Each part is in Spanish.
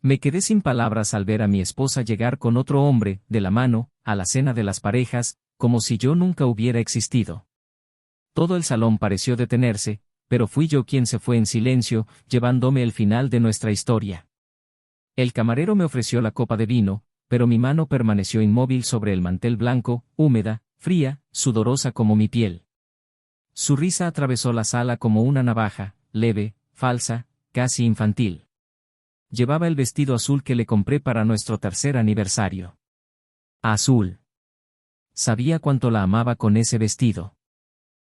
Me quedé sin palabras al ver a mi esposa llegar con otro hombre, de la mano, a la cena de las parejas, como si yo nunca hubiera existido. Todo el salón pareció detenerse, pero fui yo quien se fue en silencio, llevándome el final de nuestra historia. El camarero me ofreció la copa de vino, pero mi mano permaneció inmóvil sobre el mantel blanco, húmeda, fría, sudorosa como mi piel. Su risa atravesó la sala como una navaja, leve, falsa, casi infantil. Llevaba el vestido azul que le compré para nuestro tercer aniversario. Azul. Sabía cuánto la amaba con ese vestido.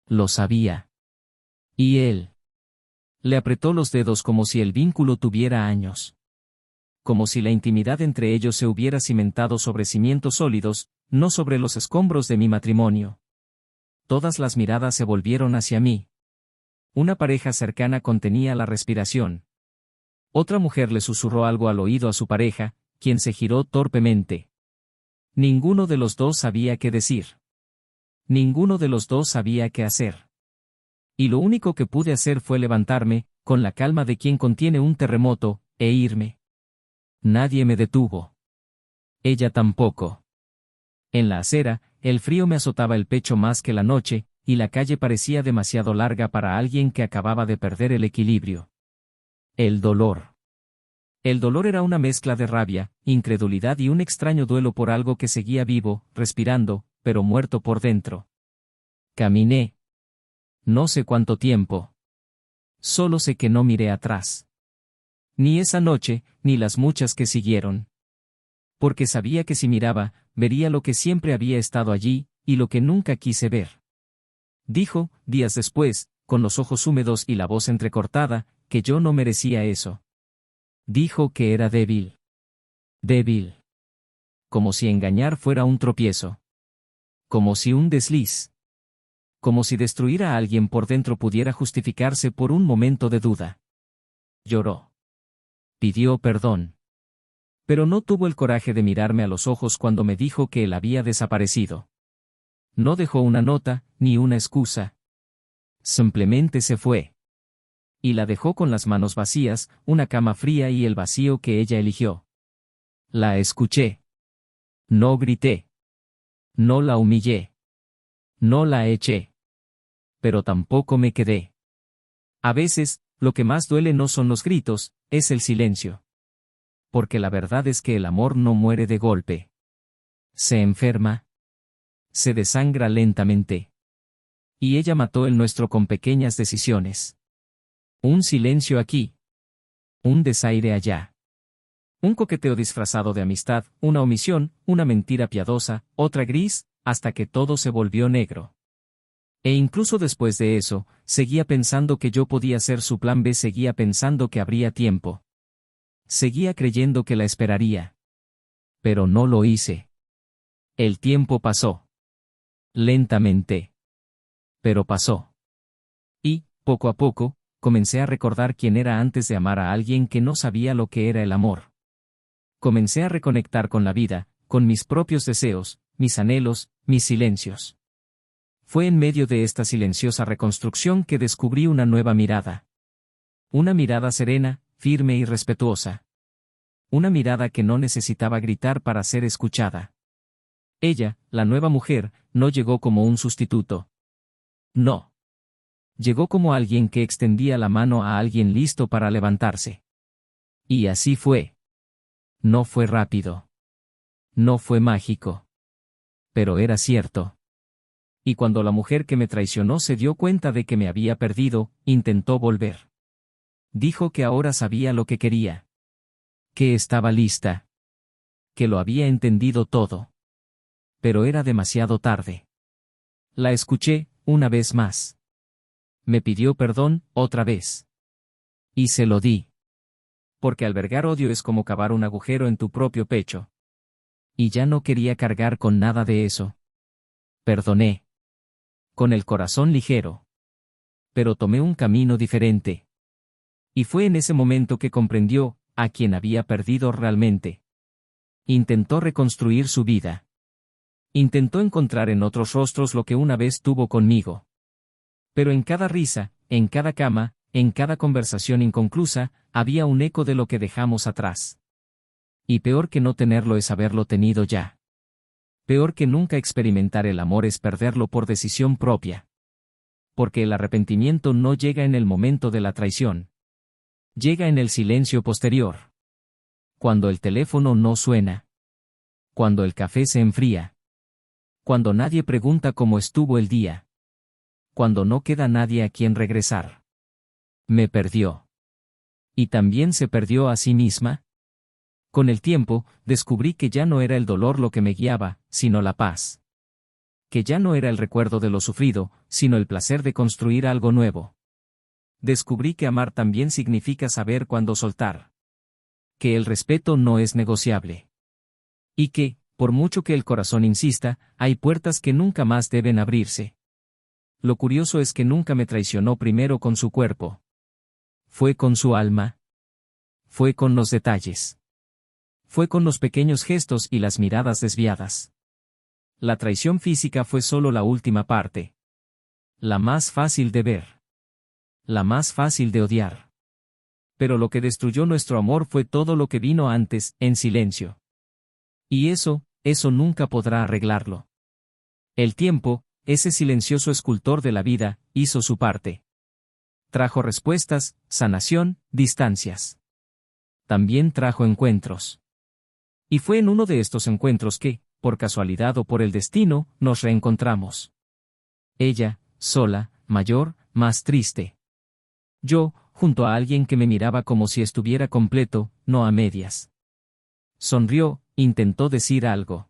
Lo sabía. Y él. Le apretó los dedos como si el vínculo tuviera años. Como si la intimidad entre ellos se hubiera cimentado sobre cimientos sólidos, no sobre los escombros de mi matrimonio. Todas las miradas se volvieron hacia mí. Una pareja cercana contenía la respiración. Otra mujer le susurró algo al oído a su pareja, quien se giró torpemente. Ninguno de los dos sabía qué decir. Ninguno de los dos sabía qué hacer. Y lo único que pude hacer fue levantarme, con la calma de quien contiene un terremoto, e irme. Nadie me detuvo. Ella tampoco. En la acera, el frío me azotaba el pecho más que la noche, y la calle parecía demasiado larga para alguien que acababa de perder el equilibrio. El dolor. El dolor era una mezcla de rabia, incredulidad y un extraño duelo por algo que seguía vivo, respirando, pero muerto por dentro. Caminé. No sé cuánto tiempo. Solo sé que no miré atrás. Ni esa noche, ni las muchas que siguieron. Porque sabía que si miraba, vería lo que siempre había estado allí, y lo que nunca quise ver. Dijo, días después, con los ojos húmedos y la voz entrecortada, que yo no merecía eso. Dijo que era débil. Débil. Como si engañar fuera un tropiezo. Como si un desliz. Como si destruir a alguien por dentro pudiera justificarse por un momento de duda. Lloró. Pidió perdón. Pero no tuvo el coraje de mirarme a los ojos cuando me dijo que él había desaparecido. No dejó una nota, ni una excusa. Simplemente se fue. Y la dejó con las manos vacías, una cama fría y el vacío que ella eligió. La escuché. No grité. No la humillé. No la eché. Pero tampoco me quedé. A veces, lo que más duele no son los gritos, es el silencio. Porque la verdad es que el amor no muere de golpe. Se enferma. Se desangra lentamente. Y ella mató el nuestro con pequeñas decisiones. Un silencio aquí. Un desaire allá. Un coqueteo disfrazado de amistad, una omisión, una mentira piadosa, otra gris, hasta que todo se volvió negro. E incluso después de eso, seguía pensando que yo podía ser su plan B, seguía pensando que habría tiempo. Seguía creyendo que la esperaría. Pero no lo hice. El tiempo pasó. Lentamente. Pero pasó. Y, poco a poco, comencé a recordar quién era antes de amar a alguien que no sabía lo que era el amor. Comencé a reconectar con la vida, con mis propios deseos, mis anhelos, mis silencios. Fue en medio de esta silenciosa reconstrucción que descubrí una nueva mirada. Una mirada serena, firme y respetuosa. Una mirada que no necesitaba gritar para ser escuchada. Ella, la nueva mujer, no llegó como un sustituto. No. Llegó como alguien que extendía la mano a alguien listo para levantarse. Y así fue. No fue rápido. No fue mágico. Pero era cierto. Y cuando la mujer que me traicionó se dio cuenta de que me había perdido, intentó volver. Dijo que ahora sabía lo que quería. Que estaba lista. Que lo había entendido todo. Pero era demasiado tarde. La escuché, una vez más. Me pidió perdón, otra vez. Y se lo di. Porque albergar odio es como cavar un agujero en tu propio pecho. Y ya no quería cargar con nada de eso. Perdoné. Con el corazón ligero. Pero tomé un camino diferente. Y fue en ese momento que comprendió, a quien había perdido realmente. Intentó reconstruir su vida. Intentó encontrar en otros rostros lo que una vez tuvo conmigo. Pero en cada risa, en cada cama, en cada conversación inconclusa, había un eco de lo que dejamos atrás. Y peor que no tenerlo es haberlo tenido ya. Peor que nunca experimentar el amor es perderlo por decisión propia. Porque el arrepentimiento no llega en el momento de la traición. Llega en el silencio posterior. Cuando el teléfono no suena. Cuando el café se enfría. Cuando nadie pregunta cómo estuvo el día. Cuando no queda nadie a quien regresar. Me perdió. ¿Y también se perdió a sí misma? Con el tiempo, descubrí que ya no era el dolor lo que me guiaba, sino la paz. Que ya no era el recuerdo de lo sufrido, sino el placer de construir algo nuevo. Descubrí que amar también significa saber cuándo soltar. Que el respeto no es negociable. Y que, por mucho que el corazón insista, hay puertas que nunca más deben abrirse. Lo curioso es que nunca me traicionó primero con su cuerpo. Fue con su alma. Fue con los detalles. Fue con los pequeños gestos y las miradas desviadas. La traición física fue solo la última parte. La más fácil de ver. La más fácil de odiar. Pero lo que destruyó nuestro amor fue todo lo que vino antes, en silencio. Y eso nunca podrá arreglarlo. El tiempo, ese silencioso escultor de la vida, hizo su parte. Trajo respuestas, sanación, distancias. También trajo encuentros. Y fue en uno de estos encuentros que, por casualidad o por el destino, nos reencontramos. Ella, sola, mayor, más triste. Yo, junto a alguien que me miraba como si estuviera completo, no a medias. Sonrió, intentó decir algo.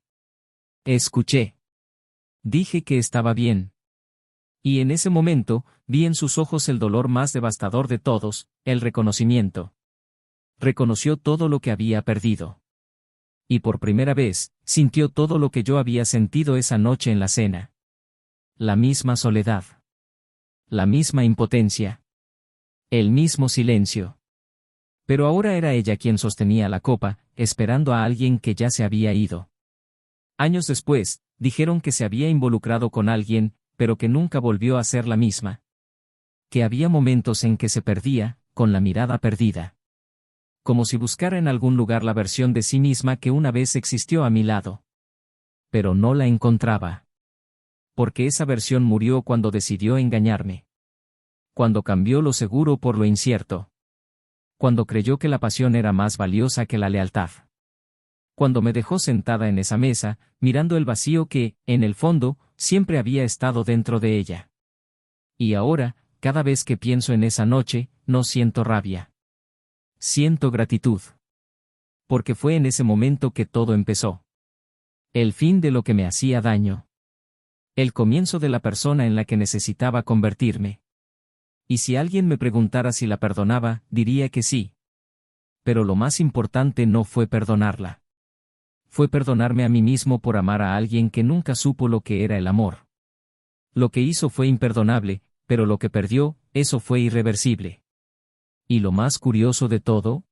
Escuché. Dije que estaba bien. Y en ese momento, vi en sus ojos el dolor más devastador de todos, el reconocimiento. Reconoció todo lo que había perdido. Y por primera vez, sintió todo lo que yo había sentido esa noche en la cena. La misma soledad. La misma impotencia. El mismo silencio. Pero ahora era ella quien sostenía la copa, esperando a alguien que ya se había ido. Años después, dijeron que se había involucrado con alguien, pero que nunca volvió a ser la misma. Que había momentos en que se perdía, con la mirada perdida. Como si buscara en algún lugar la versión de sí misma que una vez existió a mi lado. Pero no la encontraba. Porque esa versión murió cuando decidió engañarme. Cuando cambió lo seguro por lo incierto. Cuando creyó que la pasión era más valiosa que la lealtad. Cuando me dejó sentada en esa mesa, mirando el vacío que, en el fondo, siempre había estado dentro de ella. Y ahora, cada vez que pienso en esa noche, no siento rabia. Siento gratitud. Porque fue en ese momento que todo empezó. El fin de lo que me hacía daño. El comienzo de la persona en la que necesitaba convertirme. Y si alguien me preguntara si la perdonaba, diría que sí. Pero lo más importante no fue perdonarla. Fue perdonarme a mí mismo por amar a alguien que nunca supo lo que era el amor. Lo que hizo fue imperdonable, pero lo que perdió, eso fue irreversible. Y lo más curioso de todo,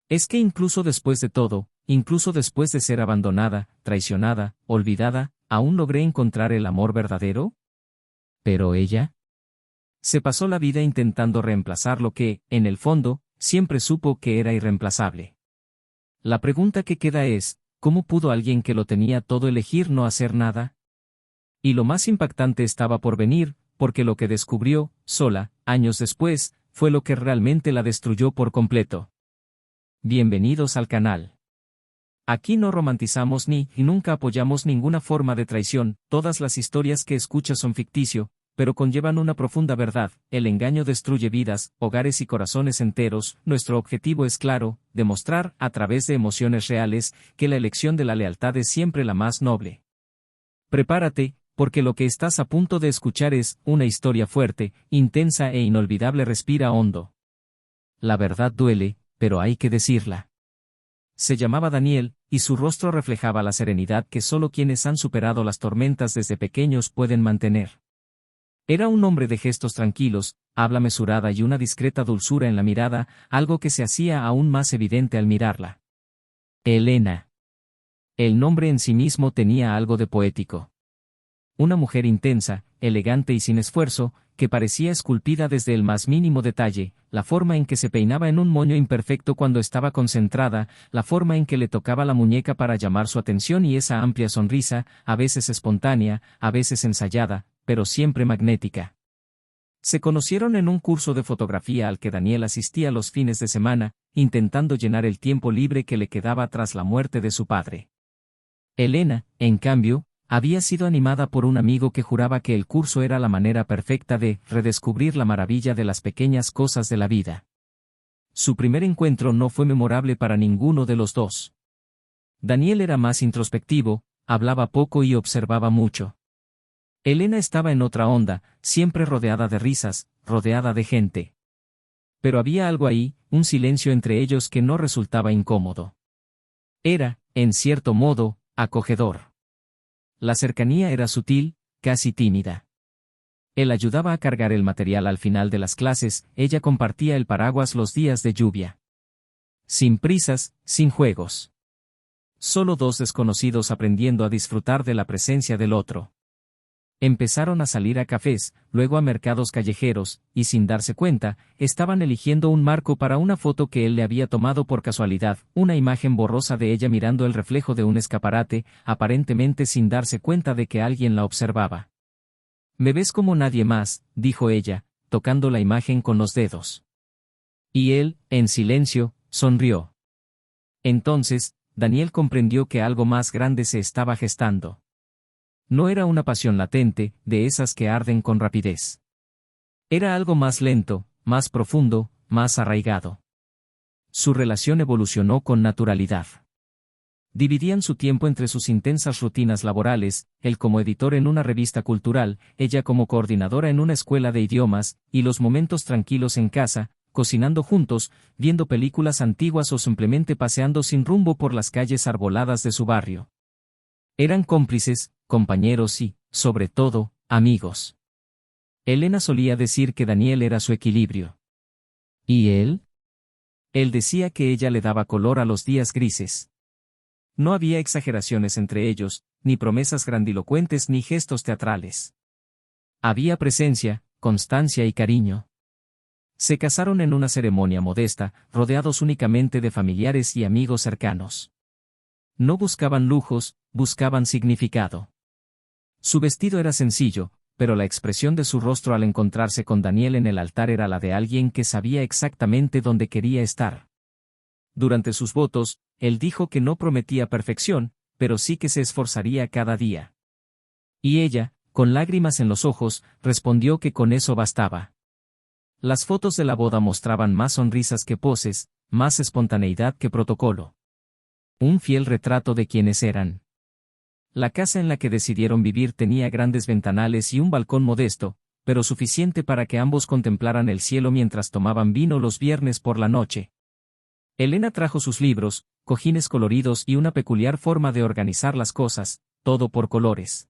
es que incluso después de todo, incluso después de ser abandonada, traicionada, olvidada, ¿aún logré encontrar el amor verdadero? Pero ella se pasó la vida intentando reemplazar lo que, en el fondo, siempre supo que era irreemplazable. La pregunta que queda es, ¿cómo pudo alguien que lo tenía todo elegir no hacer nada? Y lo más impactante estaba por venir, porque lo que descubrió, sola, años después, fue lo que realmente la destruyó por completo. Bienvenidos al canal. Aquí no romantizamos ni y nunca apoyamos ninguna forma de traición, todas las historias que escuchas son ficticio, pero conllevan una profunda verdad, el engaño destruye vidas, hogares y corazones enteros. Nuestro objetivo es claro, demostrar, a través de emociones reales, que la elección de la lealtad es siempre la más noble. Prepárate, porque lo que estás a punto de escuchar es una historia fuerte, intensa e inolvidable. Respira hondo. La verdad duele, pero hay que decirla. Se llamaba Daniel, y su rostro reflejaba la serenidad que solo quienes han superado las tormentas desde pequeños pueden mantener. Era un hombre de gestos tranquilos, habla mesurada y una discreta dulzura en la mirada, algo que se hacía aún más evidente al mirarla. Elena. El nombre en sí mismo tenía algo de poético. Una mujer intensa, elegante y sin esfuerzo, que parecía esculpida desde el más mínimo detalle, la forma en que se peinaba en un moño imperfecto cuando estaba concentrada, la forma en que le tocaba la muñeca para llamar su atención y esa amplia sonrisa, a veces espontánea, a veces ensayada, pero siempre magnética. Se conocieron en un curso de fotografía al que Daniel asistía los fines de semana, intentando llenar el tiempo libre que le quedaba tras la muerte de su padre. Elena, en cambio, había sido animada por un amigo que juraba que el curso era la manera perfecta de redescubrir la maravilla de las pequeñas cosas de la vida. Su primer encuentro no fue memorable para ninguno de los dos. Daniel era más introspectivo, hablaba poco y observaba mucho. Elena estaba en otra onda, siempre rodeada de risas, rodeada de gente. Pero había algo ahí, un silencio entre ellos que no resultaba incómodo. Era, en cierto modo, acogedor. La cercanía era sutil, casi tímida. Él ayudaba a cargar el material al final de las clases, ella compartía el paraguas los días de lluvia. Sin prisas, sin juegos. Solo dos desconocidos aprendiendo a disfrutar de la presencia del otro. Empezaron a salir a cafés, luego a mercados callejeros, y sin darse cuenta, estaban eligiendo un marco para una foto que él le había tomado por casualidad, una imagen borrosa de ella mirando el reflejo de un escaparate, aparentemente sin darse cuenta de que alguien la observaba. «Me ves como nadie más», dijo ella, tocando la imagen con los dedos. Y él, en silencio, sonrió. Entonces, Daniel comprendió que algo más grande se estaba gestando. No era una pasión latente, de esas que arden con rapidez. Era algo más lento, más profundo, más arraigado. Su relación evolucionó con naturalidad. Dividían su tiempo entre sus intensas rutinas laborales, él como editor en una revista cultural, ella como coordinadora en una escuela de idiomas, y los momentos tranquilos en casa, cocinando juntos, viendo películas antiguas o simplemente paseando sin rumbo por las calles arboladas de su barrio. Eran cómplices, compañeros y, sobre todo, amigos. Elena solía decir que Daniel era su equilibrio. ¿Y él? Él decía que ella le daba color a los días grises. No había exageraciones entre ellos, ni promesas grandilocuentes ni gestos teatrales. Había presencia, constancia y cariño. Se casaron en una ceremonia modesta, rodeados únicamente de familiares y amigos cercanos. No buscaban lujos, buscaban significado. Su vestido era sencillo, pero la expresión de su rostro al encontrarse con Daniel en el altar era la de alguien que sabía exactamente dónde quería estar. Durante sus votos, él dijo que no prometía perfección, pero sí que se esforzaría cada día. Y ella, con lágrimas en los ojos, respondió que con eso bastaba. Las fotos de la boda mostraban más sonrisas que poses, más espontaneidad que protocolo. Un fiel retrato de quienes eran. La casa en la que decidieron vivir tenía grandes ventanales y un balcón modesto, pero suficiente para que ambos contemplaran el cielo mientras tomaban vino los viernes por la noche. Elena trajo sus libros, cojines coloridos y una peculiar forma de organizar las cosas, todo por colores.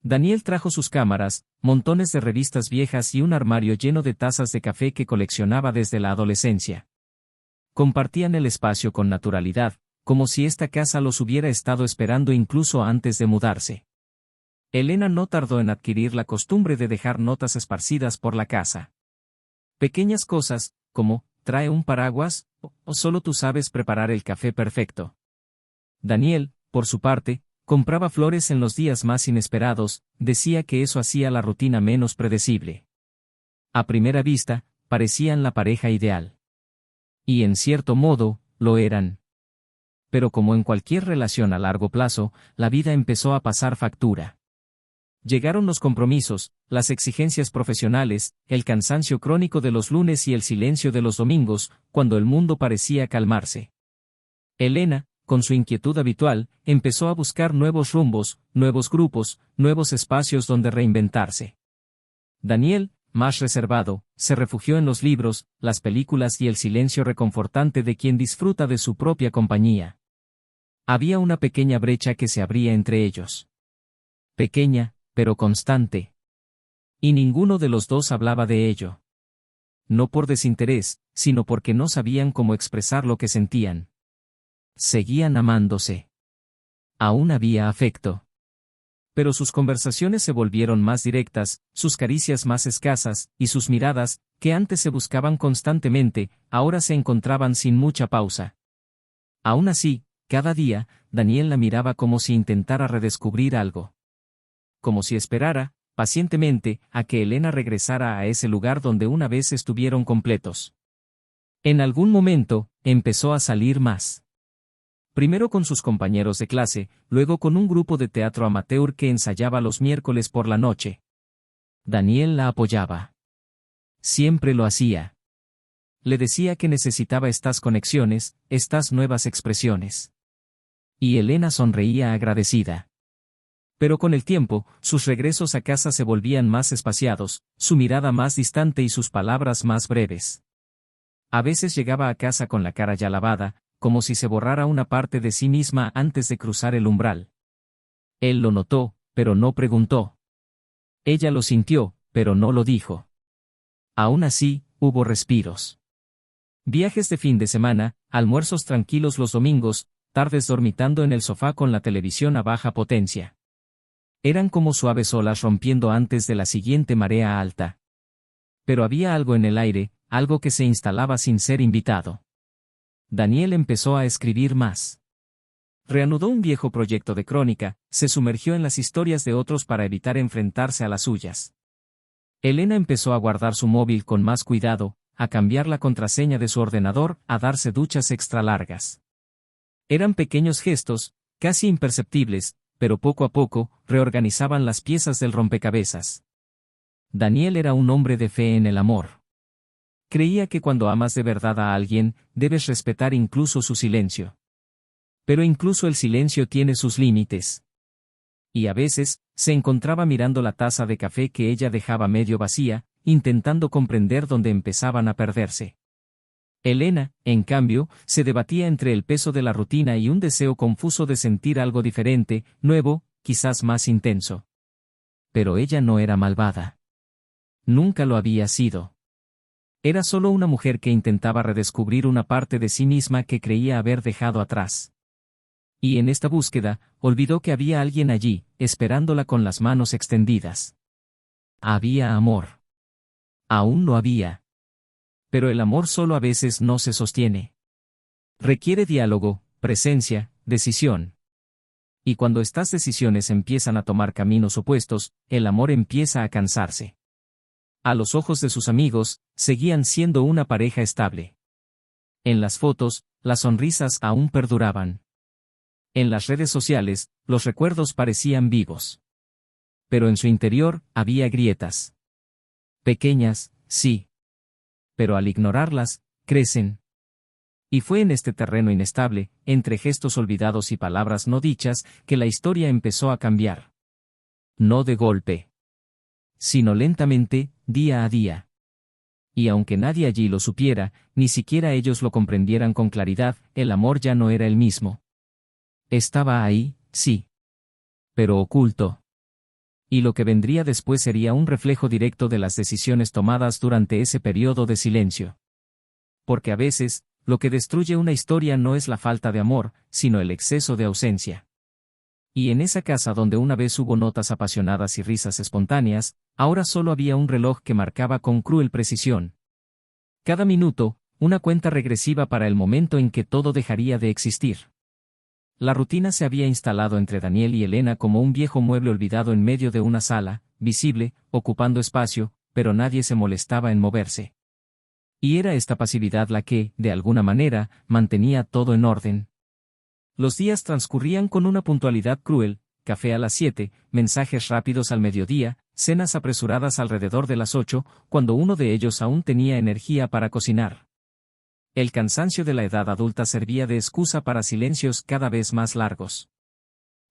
Daniel trajo sus cámaras, montones de revistas viejas y un armario lleno de tazas de café que coleccionaba desde la adolescencia. Compartían el espacio con naturalidad, como si esta casa los hubiera estado esperando incluso antes de mudarse. Elena no tardó en adquirir la costumbre de dejar notas esparcidas por la casa. Pequeñas cosas, como, ¿trae un paraguas? ¿O solo tú sabes preparar el café perfecto? Daniel, por su parte, compraba flores en los días más inesperados, decía que eso hacía la rutina menos predecible. A primera vista, parecían la pareja ideal. Y en cierto modo, lo eran. Pero como en cualquier relación a largo plazo, la vida empezó a pasar factura. Llegaron los compromisos, las exigencias profesionales, el cansancio crónico de los lunes y el silencio de los domingos, cuando el mundo parecía calmarse. Elena, con su inquietud habitual, empezó a buscar nuevos rumbos, nuevos grupos, nuevos espacios donde reinventarse. Daniel, más reservado, se refugió en los libros, las películas y el silencio reconfortante de quien disfruta de su propia compañía. Había una pequeña brecha que se abría entre ellos. Pequeña, pero constante. Y ninguno de los dos hablaba de ello. No por desinterés, sino porque no sabían cómo expresar lo que sentían. Seguían amándose. Aún había afecto. Pero sus conversaciones se volvieron más directas, sus caricias más escasas, y sus miradas, que antes se buscaban constantemente, ahora se encontraban sin mucha pausa. Aún así, cada día, Daniel la miraba como si intentara redescubrir algo. Como si esperara, pacientemente, a que Elena regresara a ese lugar donde una vez estuvieron completos. En algún momento, empezó a salir más. Primero con sus compañeros de clase, luego con un grupo de teatro amateur que ensayaba los miércoles por la noche. Daniel la apoyaba. Siempre lo hacía. Le decía que necesitaba estas conexiones, estas nuevas expresiones. Y Elena sonreía agradecida. Pero con el tiempo, sus regresos a casa se volvían más espaciados, su mirada más distante y sus palabras más breves. A veces llegaba a casa con la cara ya lavada, como si se borrara una parte de sí misma antes de cruzar el umbral. Él lo notó, pero no preguntó. Ella lo sintió, pero no lo dijo. Aún así, hubo respiros. Viajes de fin de semana, almuerzos tranquilos los domingos, tardes dormitando en el sofá con la televisión a baja potencia. Eran como suaves olas rompiendo antes de la siguiente marea alta. Pero había algo en el aire, algo que se instalaba sin ser invitado. Daniel empezó a escribir más. Reanudó un viejo proyecto de crónica, se sumergió en las historias de otros para evitar enfrentarse a las suyas. Elena empezó a guardar su móvil con más cuidado, a cambiar la contraseña de su ordenador, a darse duchas extra largas. Eran pequeños gestos, casi imperceptibles, pero poco a poco, reorganizaban las piezas del rompecabezas. Daniel era un hombre de fe en el amor. Creía que cuando amas de verdad a alguien, debes respetar incluso su silencio. Pero incluso el silencio tiene sus límites. Y a veces, se encontraba mirando la taza de café que ella dejaba medio vacía, intentando comprender dónde empezaban a perderse. Elena, en cambio, se debatía entre el peso de la rutina y un deseo confuso de sentir algo diferente, nuevo, quizás más intenso. Pero ella no era malvada. Nunca lo había sido. Era solo una mujer que intentaba redescubrir una parte de sí misma que creía haber dejado atrás. Y en esta búsqueda, olvidó que había alguien allí, esperándola con las manos extendidas. Había amor. Aún lo había. Pero el amor solo a veces no se sostiene. Requiere diálogo, presencia, decisión. Y cuando estas decisiones empiezan a tomar caminos opuestos, el amor empieza a cansarse. A los ojos de sus amigos, seguían siendo una pareja estable. En las fotos, las sonrisas aún perduraban. En las redes sociales, los recuerdos parecían vivos. Pero en su interior, había grietas. Pequeñas, sí. Pero al ignorarlas, crecen. Y fue en este terreno inestable, entre gestos olvidados y palabras no dichas, que la historia empezó a cambiar. No de golpe, sino lentamente, día a día. Y aunque nadie allí lo supiera, ni siquiera ellos lo comprendieran con claridad, el amor ya no era el mismo. Estaba ahí, sí. Pero oculto. Y lo que vendría después sería un reflejo directo de las decisiones tomadas durante ese periodo de silencio. Porque a veces, lo que destruye una historia no es la falta de amor, sino el exceso de ausencia. Y en esa casa donde una vez hubo notas apasionadas y risas espontáneas, ahora solo había un reloj que marcaba con cruel precisión. Cada minuto, una cuenta regresiva para el momento en que todo dejaría de existir. La rutina se había instalado entre Daniel y Elena como un viejo mueble olvidado en medio de una sala, visible, ocupando espacio, pero nadie se molestaba en moverse. Y era esta pasividad la que, de alguna manera, mantenía todo en orden. Los días transcurrían con una puntualidad cruel, café a las 7, mensajes rápidos al mediodía, cenas apresuradas alrededor de las 8, cuando uno de ellos aún tenía energía para cocinar. El cansancio de la edad adulta servía de excusa para silencios cada vez más largos.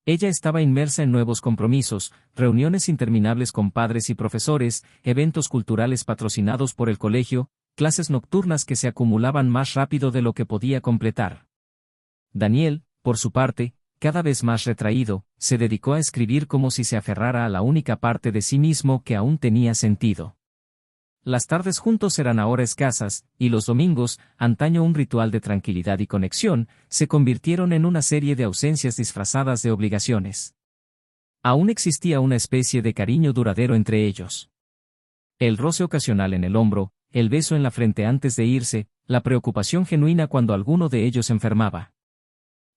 Ella estaba inmersa en nuevos compromisos, reuniones interminables con padres y profesores, eventos culturales patrocinados por el colegio, clases nocturnas que se acumulaban más rápido de lo que podía completar. Daniel, por su parte, cada vez más retraído, se dedicó a escribir como si se aferrara a la única parte de sí mismo que aún tenía sentido. Las tardes juntos eran ahora escasas, y los domingos, antaño un ritual de tranquilidad y conexión, se convirtieron en una serie de ausencias disfrazadas de obligaciones. Aún existía una especie de cariño duradero entre ellos. El roce ocasional en el hombro, el beso en la frente antes de irse, la preocupación genuina cuando alguno de ellos enfermaba.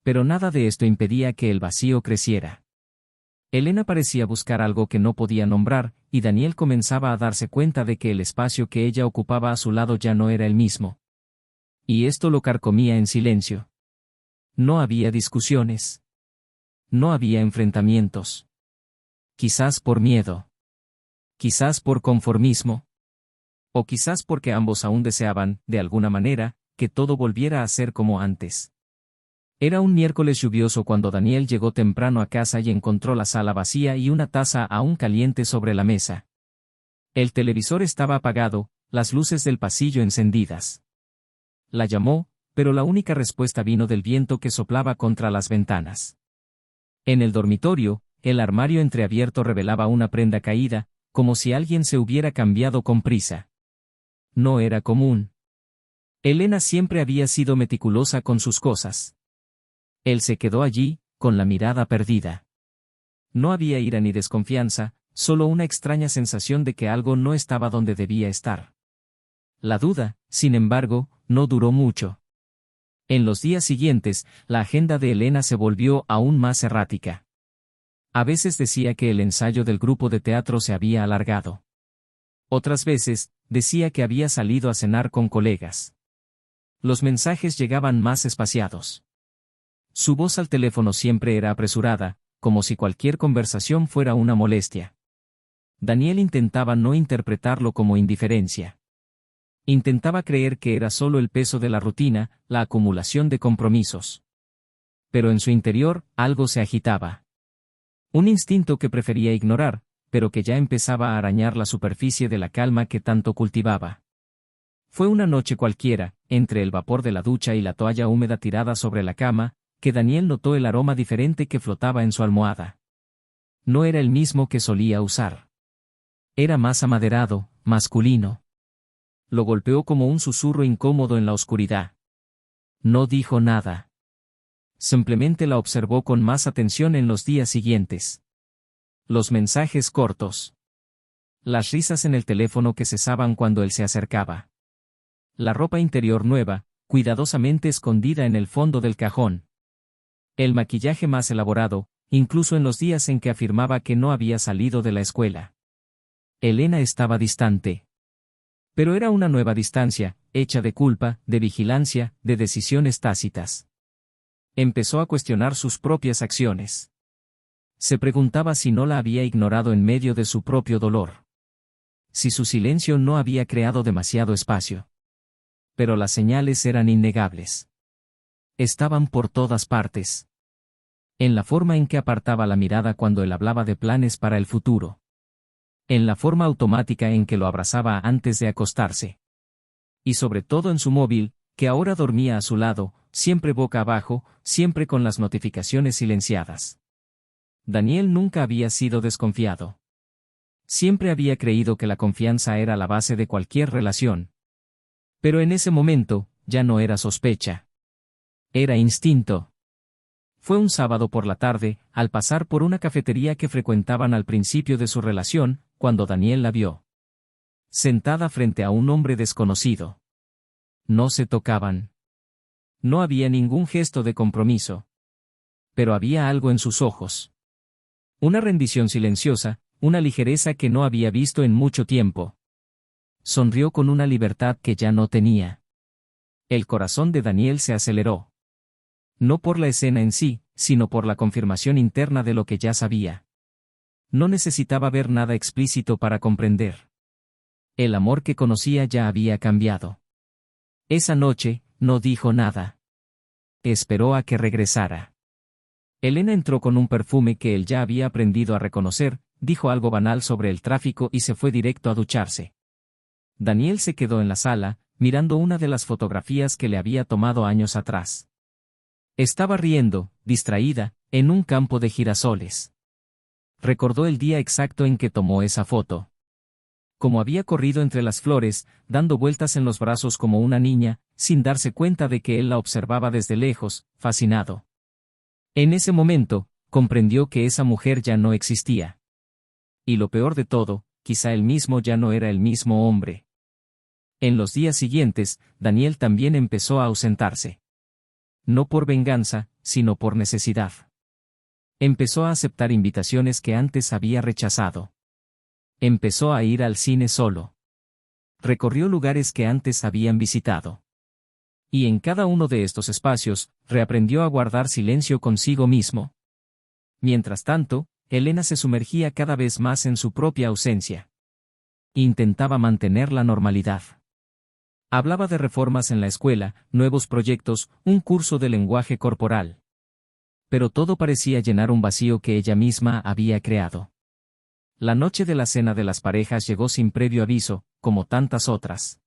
Pero nada de esto impedía que el vacío creciera. Elena parecía buscar algo que no podía nombrar, y Daniel comenzaba a darse cuenta de que el espacio que ella ocupaba a su lado ya no era el mismo. Y esto lo carcomía en silencio. No había discusiones. No había enfrentamientos. Quizás por miedo. Quizás por conformismo. O quizás porque ambos aún deseaban, de alguna manera, que todo volviera a ser como antes. Era un miércoles lluvioso cuando Daniel llegó temprano a casa y encontró la sala vacía y una taza aún caliente sobre la mesa. El televisor estaba apagado, las luces del pasillo encendidas. La llamó, pero la única respuesta vino del viento que soplaba contra las ventanas. En el dormitorio, el armario entreabierto revelaba una prenda caída, como si alguien se hubiera cambiado con prisa. No era común. Elena siempre había sido meticulosa con sus cosas. Él se quedó allí, con la mirada perdida. No había ira ni desconfianza, solo una extraña sensación de que algo no estaba donde debía estar. La duda, sin embargo, no duró mucho. En los días siguientes, la agenda de Elena se volvió aún más errática. A veces decía que el ensayo del grupo de teatro se había alargado. Otras veces, decía que había salido a cenar con colegas. Los mensajes llegaban más espaciados. Su voz al teléfono siempre era apresurada, como si cualquier conversación fuera una molestia. Daniel intentaba no interpretarlo como indiferencia. Intentaba creer que era solo el peso de la rutina, la acumulación de compromisos. Pero en su interior, algo se agitaba. Un instinto que prefería ignorar, pero que ya empezaba a arañar la superficie de la calma que tanto cultivaba. Fue una noche cualquiera, entre el vapor de la ducha y la toalla húmeda tirada sobre la cama, que Daniel notó el aroma diferente que flotaba en su almohada. No era el mismo que solía usar. Era más amaderado, masculino. Lo golpeó como un susurro incómodo en la oscuridad. No dijo nada. Simplemente la observó con más atención en los días siguientes. Los mensajes cortos. Las risas en el teléfono que cesaban cuando él se acercaba. La ropa interior nueva, cuidadosamente escondida en el fondo del cajón. El maquillaje más elaborado, incluso en los días en que afirmaba que no había salido de la escuela. Elena estaba distante. Pero era una nueva distancia, hecha de culpa, de vigilancia, de decisiones tácitas. Empezó a cuestionar sus propias acciones. Se preguntaba si no la había ignorado en medio de su propio dolor. Si su silencio no había creado demasiado espacio. Pero las señales eran innegables. Estaban por todas partes. En la forma en que apartaba la mirada cuando él hablaba de planes para el futuro. En la forma automática en que lo abrazaba antes de acostarse. Y sobre todo en su móvil, que ahora dormía a su lado, siempre boca abajo, siempre con las notificaciones silenciadas. Daniel nunca había sido desconfiado. Siempre había creído que la confianza era la base de cualquier relación. Pero en ese momento, ya no era sospecha. Era instinto. Fue un sábado por la tarde, al pasar por una cafetería que frecuentaban al principio de su relación, cuando Daniel la vio. Sentada frente a un hombre desconocido. No se tocaban. No había ningún gesto de compromiso. Pero había algo en sus ojos. Una rendición silenciosa, una ligereza que no había visto en mucho tiempo. Sonrió con una libertad que ya no tenía. El corazón de Daniel se aceleró. No por la escena en sí, sino por la confirmación interna de lo que ya sabía. No necesitaba ver nada explícito para comprender. El amor que conocía ya había cambiado. Esa noche, no dijo nada. Esperó a que regresara. Elena entró con un perfume que él ya había aprendido a reconocer, dijo algo banal sobre el tráfico y se fue directo a ducharse. Daniel se quedó en la sala, mirando una de las fotografías que le había tomado años atrás. Estaba riendo, distraída, en un campo de girasoles. Recordó el día exacto en que tomó esa foto. Como había corrido entre las flores, dando vueltas en los brazos como una niña, sin darse cuenta de que él la observaba desde lejos, fascinado. En ese momento, comprendió que esa mujer ya no existía. Y lo peor de todo, quizá él mismo ya no era el mismo hombre. En los días siguientes, Daniel también empezó a ausentarse. No por venganza, sino por necesidad. Empezó a aceptar invitaciones que antes había rechazado. Empezó a ir al cine solo. Recorrió lugares que antes habían visitado. Y en cada uno de estos espacios, reaprendió a guardar silencio consigo mismo. Mientras tanto, Elena se sumergía cada vez más en su propia ausencia. Intentaba mantener la normalidad. Hablaba de reformas en la escuela, nuevos proyectos, un curso de lenguaje corporal. Pero todo parecía llenar un vacío que ella misma había creado. La noche de la cena de las parejas llegó sin previo aviso, como tantas otras.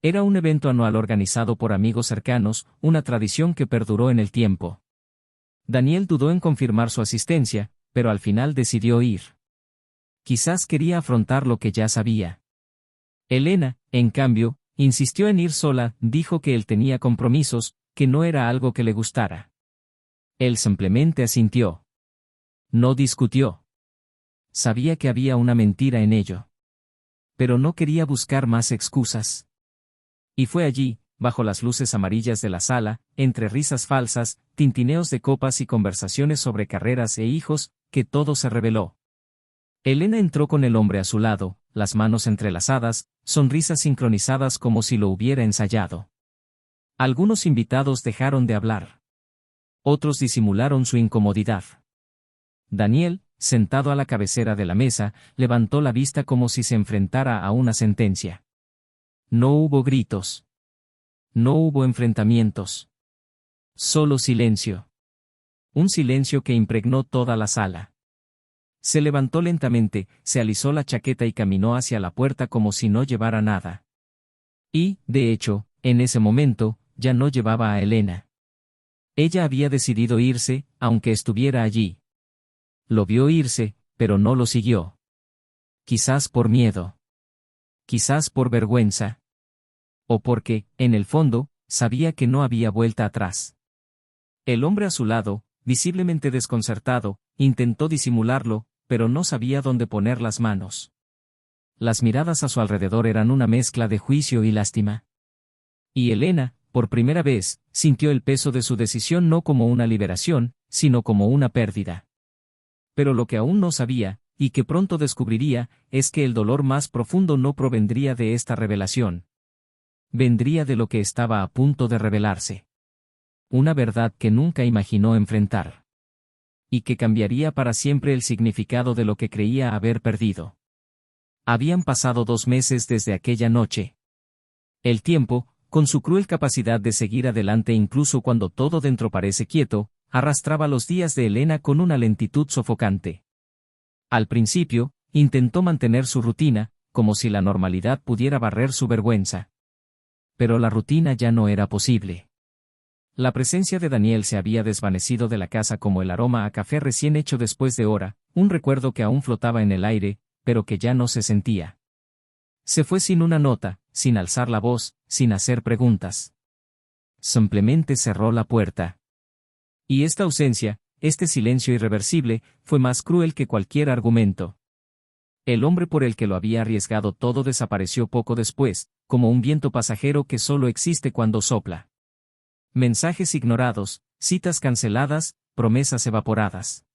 Era un evento anual organizado por amigos cercanos, una tradición que perduró en el tiempo. Daniel dudó en confirmar su asistencia, pero al final decidió ir. Quizás quería afrontar lo que ya sabía. Elena, en cambio, insistió en ir sola, dijo que él tenía compromisos, que no era algo que le gustara. Él simplemente asintió. No discutió. Sabía que había una mentira en ello. Pero no quería buscar más excusas. Y fue allí, bajo las luces amarillas de la sala, entre risas falsas, tintineos de copas y conversaciones sobre carreras e hijos, que todo se reveló. Elena entró con el hombre a su lado, las manos entrelazadas, sonrisas sincronizadas como si lo hubiera ensayado. Algunos invitados dejaron de hablar. Otros disimularon su incomodidad. Daniel, sentado a la cabecera de la mesa, levantó la vista como si se enfrentara a una sentencia. No hubo gritos. No hubo enfrentamientos. Solo silencio. Un silencio que impregnó toda la sala. Se levantó lentamente, se alisó la chaqueta y caminó hacia la puerta como si no llevara nada. Y, de hecho, en ese momento, ya no llevaba a Elena. Ella había decidido irse, aunque estuviera allí. Lo vio irse, pero no lo siguió. Quizás por miedo. Quizás por vergüenza. O porque, en el fondo, sabía que no había vuelta atrás. El hombre a su lado, visiblemente desconcertado, intentó disimularlo, pero no sabía dónde poner las manos. Las miradas a su alrededor eran una mezcla de juicio y lástima. Y Elena, por primera vez, sintió el peso de su decisión no como una liberación, sino como una pérdida. Pero lo que aún no sabía, y que pronto descubriría, es que el dolor más profundo no provendría de esta revelación. Vendría de lo que estaba a punto de revelarse. Una verdad que nunca imaginó enfrentar. Y que cambiaría para siempre el significado de lo que creía haber perdido. Habían pasado 2 meses desde aquella noche. El tiempo, con su cruel capacidad de seguir adelante incluso cuando todo dentro parece quieto, arrastraba los días de Elena con una lentitud sofocante. Al principio, intentó mantener su rutina, como si la normalidad pudiera barrer su vergüenza. Pero la rutina ya no era posible. La presencia de Daniel se había desvanecido de la casa como el aroma a café recién hecho después de hora, un recuerdo que aún flotaba en el aire, pero que ya no se sentía. Se fue sin una nota, sin alzar la voz, sin hacer preguntas. Simplemente cerró la puerta. Y esta ausencia, este silencio irreversible, fue más cruel que cualquier argumento. El hombre por el que lo había arriesgado todo desapareció poco después, como un viento pasajero que solo existe cuando sopla. Mensajes ignorados, citas canceladas, promesas evaporadas.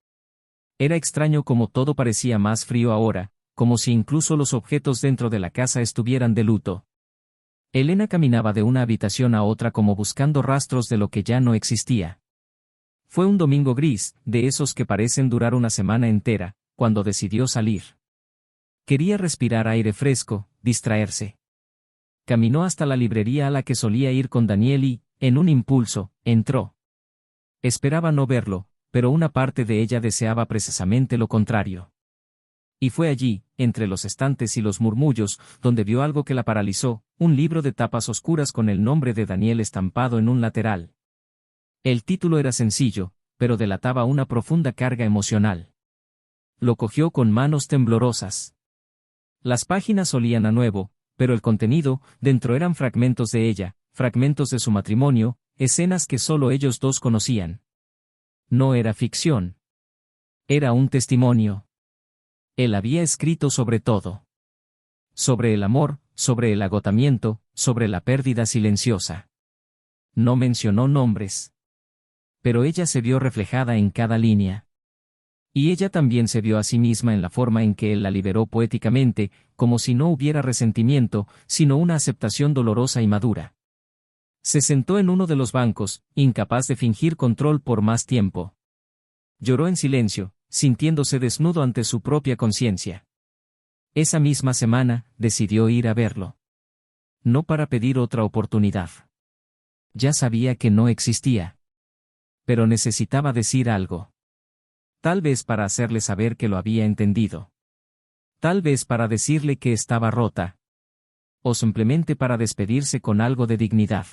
Era extraño como todo parecía más frío ahora, como si incluso los objetos dentro de la casa estuvieran de luto. Elena caminaba de una habitación a otra como buscando rastros de lo que ya no existía. Fue un domingo gris, de esos que parecen durar una semana entera, cuando decidió salir. Quería respirar aire fresco, distraerse. Caminó hasta la librería a la que solía ir con Daniel y, en un impulso, entró. Esperaba no verlo, pero una parte de ella deseaba precisamente lo contrario. Y fue allí, entre los estantes y los murmullos, donde vio algo que la paralizó, un libro de tapas oscuras con el nombre de Daniel estampado en un lateral. El título era sencillo, pero delataba una profunda carga emocional. Lo cogió con manos temblorosas. Las páginas olían a nuevo, pero el contenido, dentro eran fragmentos de ella, fragmentos de su matrimonio, escenas que solo ellos dos conocían. No era ficción. Era un testimonio. Él había escrito sobre todo. Sobre el amor, sobre el agotamiento, sobre la pérdida silenciosa. No mencionó nombres. Pero ella se vio reflejada en cada línea. Y ella también se vio a sí misma en la forma en que él la liberó poéticamente, como si no hubiera resentimiento, sino una aceptación dolorosa y madura. Se sentó en uno de los bancos, incapaz de fingir control por más tiempo. Lloró en silencio, sintiéndose desnudo ante su propia conciencia. Esa misma semana, decidió ir a verlo. No para pedir otra oportunidad. Ya sabía que no existía. Pero necesitaba decir algo. Tal vez para hacerle saber que lo había entendido. Tal vez para decirle que estaba rota. O simplemente para despedirse con algo de dignidad.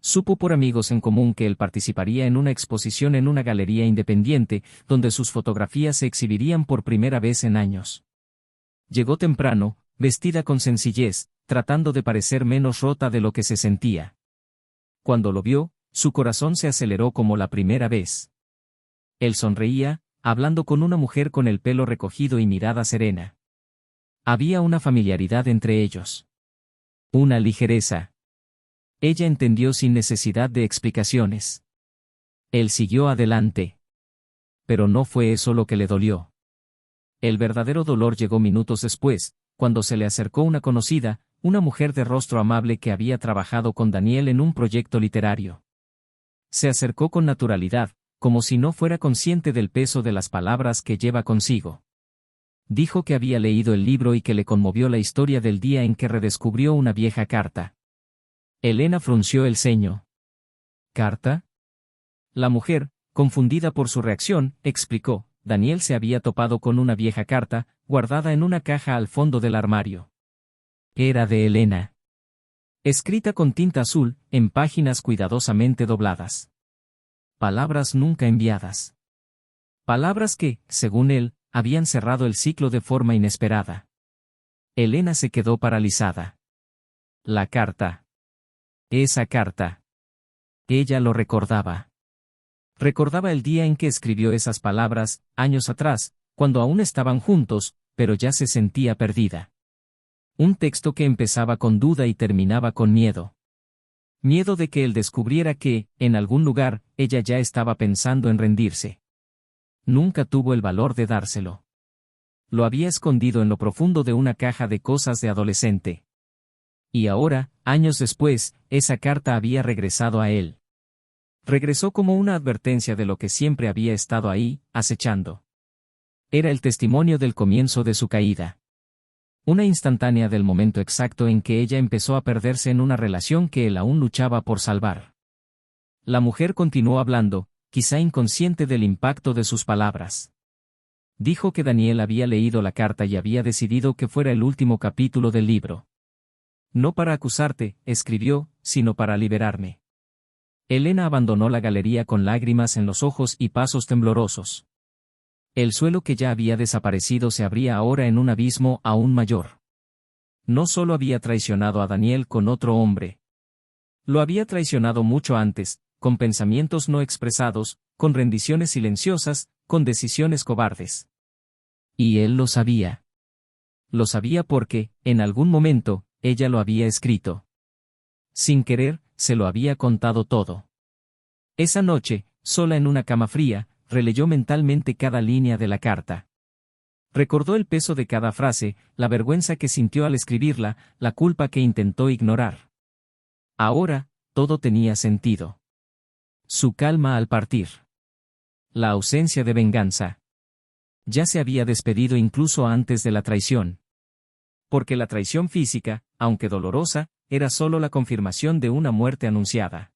Supo por amigos en común que él participaría en una exposición en una galería independiente, donde sus fotografías se exhibirían por primera vez en años. Llegó temprano, vestida con sencillez, tratando de parecer menos rota de lo que se sentía. Cuando lo vio, su corazón se aceleró como la primera vez. Él sonreía, hablando con una mujer con el pelo recogido y mirada serena. Había una familiaridad entre ellos. Una ligereza. Ella entendió sin necesidad de explicaciones. Él siguió adelante. Pero no fue eso lo que le dolió. El verdadero dolor llegó minutos después, cuando se le acercó una conocida, una mujer de rostro amable que había trabajado con Daniel en un proyecto literario. Se acercó con naturalidad, como si no fuera consciente del peso de las palabras que lleva consigo. Dijo que había leído el libro y que le conmovió la historia del día en que redescubrió una vieja carta. Elena frunció el ceño. ¿Carta? La mujer, confundida por su reacción, explicó. Daniel se había topado con una vieja carta, guardada en una caja al fondo del armario. Era de Elena. Escrita con tinta azul, en páginas cuidadosamente dobladas. Palabras nunca enviadas. Palabras que, según él, habían cerrado el ciclo de forma inesperada. Elena se quedó paralizada. La carta. Esa carta. Ella lo recordaba. Recordaba el día en que escribió esas palabras, años atrás, cuando aún estaban juntos, pero ya se sentía perdida. Un texto que empezaba con duda y terminaba con miedo. Miedo de que él descubriera que, en algún lugar, ella ya estaba pensando en rendirse. Nunca tuvo el valor de dárselo. Lo había escondido en lo profundo de una caja de cosas de adolescente. Y ahora, años después, esa carta había regresado a él. Regresó como una advertencia de lo que siempre había estado ahí, acechando. Era el testimonio del comienzo de su caída. Una instantánea del momento exacto en que ella empezó a perderse en una relación que él aún luchaba por salvar. La mujer continuó hablando, quizá inconsciente del impacto de sus palabras. Dijo que Daniel había leído la carta y había decidido que fuera el último capítulo del libro. No para acusarte, escribió, sino para liberarme. Elena abandonó la galería con lágrimas en los ojos y pasos temblorosos. El suelo que ya había desaparecido se abría ahora en un abismo aún mayor. No solo había traicionado a Daniel con otro hombre. Lo había traicionado mucho antes, con pensamientos no expresados, con rendiciones silenciosas, con decisiones cobardes. Y él lo sabía. Lo sabía porque, en algún momento, ella lo había escrito. Sin querer, se lo había contado todo. Esa noche, sola en una cama fría, releyó mentalmente cada línea de la carta. Recordó el peso de cada frase, la vergüenza que sintió al escribirla, la culpa que intentó ignorar. Ahora, todo tenía sentido. Su calma al partir. La ausencia de venganza. Ya se había despedido incluso antes de la traición. Porque la traición física, aunque dolorosa, era solo la confirmación de una muerte anunciada.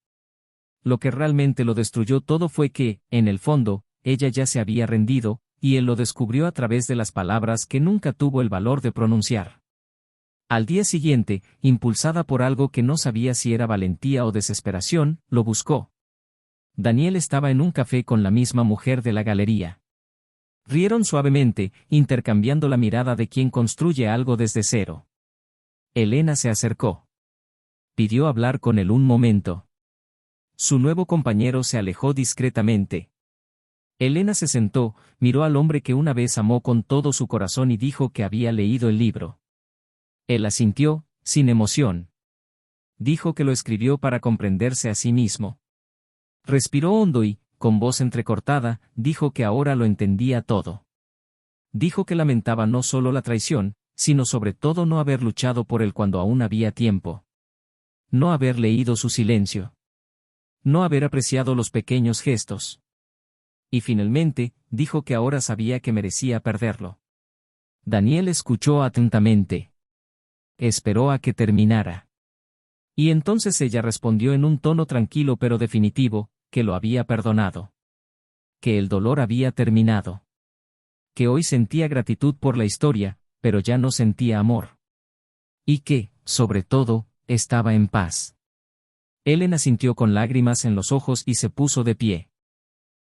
Lo que realmente lo destruyó todo fue que, en el fondo, ella ya se había rendido, y él lo descubrió a través de las palabras que nunca tuvo el valor de pronunciar. Al día siguiente, impulsada por algo que no sabía si era valentía o desesperación, lo buscó. Daniel estaba en un café con la misma mujer de la galería. Rieron suavemente, intercambiando la mirada de quien construye algo desde cero. Elena se acercó. Pidió hablar con él un momento. Su nuevo compañero se alejó discretamente. Elena se sentó, miró al hombre que una vez amó con todo su corazón y dijo que había leído el libro. Él asintió, sin emoción. Dijo que lo escribió para comprenderse a sí mismo. Respiró hondo y, con voz entrecortada, dijo que ahora lo entendía todo. Dijo que lamentaba no solo la traición, sino sobre todo no haber luchado por él cuando aún había tiempo. No haber leído su silencio. No haber apreciado los pequeños gestos. Y finalmente, dijo que ahora sabía que merecía perderlo. Daniel escuchó atentamente. Esperó a que terminara. Y entonces ella respondió en un tono tranquilo pero definitivo, que lo había perdonado. Que el dolor había terminado. Que hoy sentía gratitud por la historia, pero ya no sentía amor. Y que, sobre todo, estaba en paz. Elena sintió con lágrimas en los ojos y se puso de pie.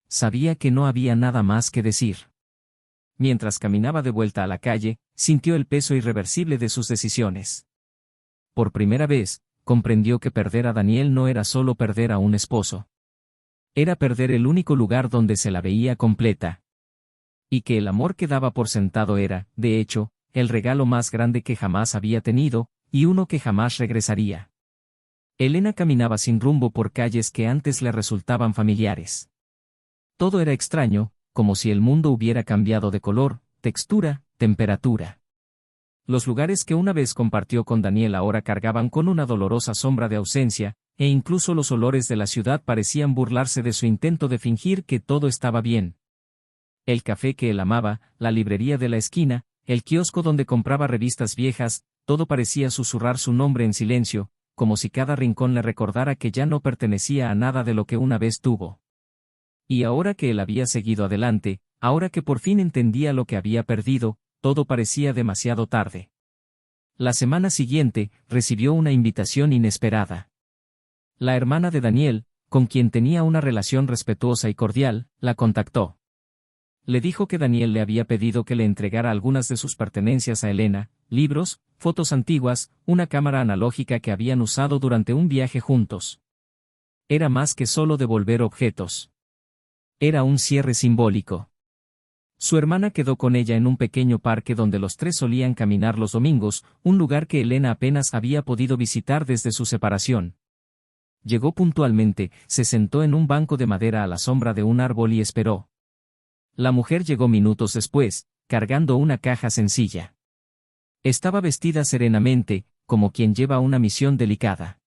Sabía que no había nada más que decir. Mientras caminaba de vuelta a la calle, sintió el peso irreversible de sus decisiones. Por primera vez, comprendió que perder a Daniel no era solo perder a un esposo. Era perder el único lugar donde se la veía completa. Y que el amor que daba por sentado era, de hecho, el regalo más grande que jamás había tenido, y uno que jamás regresaría. Elena caminaba sin rumbo por calles que antes le resultaban familiares. Todo era extraño, como si el mundo hubiera cambiado de color, textura, temperatura. Los lugares que una vez compartió con Daniel ahora cargaban con una dolorosa sombra de ausencia, e incluso los olores de la ciudad parecían burlarse de su intento de fingir que todo estaba bien. El café que él amaba, la librería de la esquina, el kiosco donde compraba revistas viejas, todo parecía susurrar su nombre en silencio, como si cada rincón le recordara que ya no pertenecía a nada de lo que una vez tuvo. Y ahora que él había seguido adelante, ahora que por fin entendía lo que había perdido, todo parecía demasiado tarde. La semana siguiente, recibió una invitación inesperada. La hermana de Daniel, con quien tenía una relación respetuosa y cordial, la contactó. Le dijo que Daniel le había pedido que le entregara algunas de sus pertenencias a Elena, libros, fotos antiguas, una cámara analógica que habían usado durante un viaje juntos. Era más que solo devolver objetos. Era un cierre simbólico. Su hermana quedó con ella en un pequeño parque donde los tres solían caminar los domingos, un lugar que Elena apenas había podido visitar desde su separación. Llegó puntualmente, se sentó en un banco de madera a la sombra de un árbol y esperó. La mujer llegó minutos después, cargando una caja sencilla. Estaba vestida serenamente, como quien lleva una misión delicada.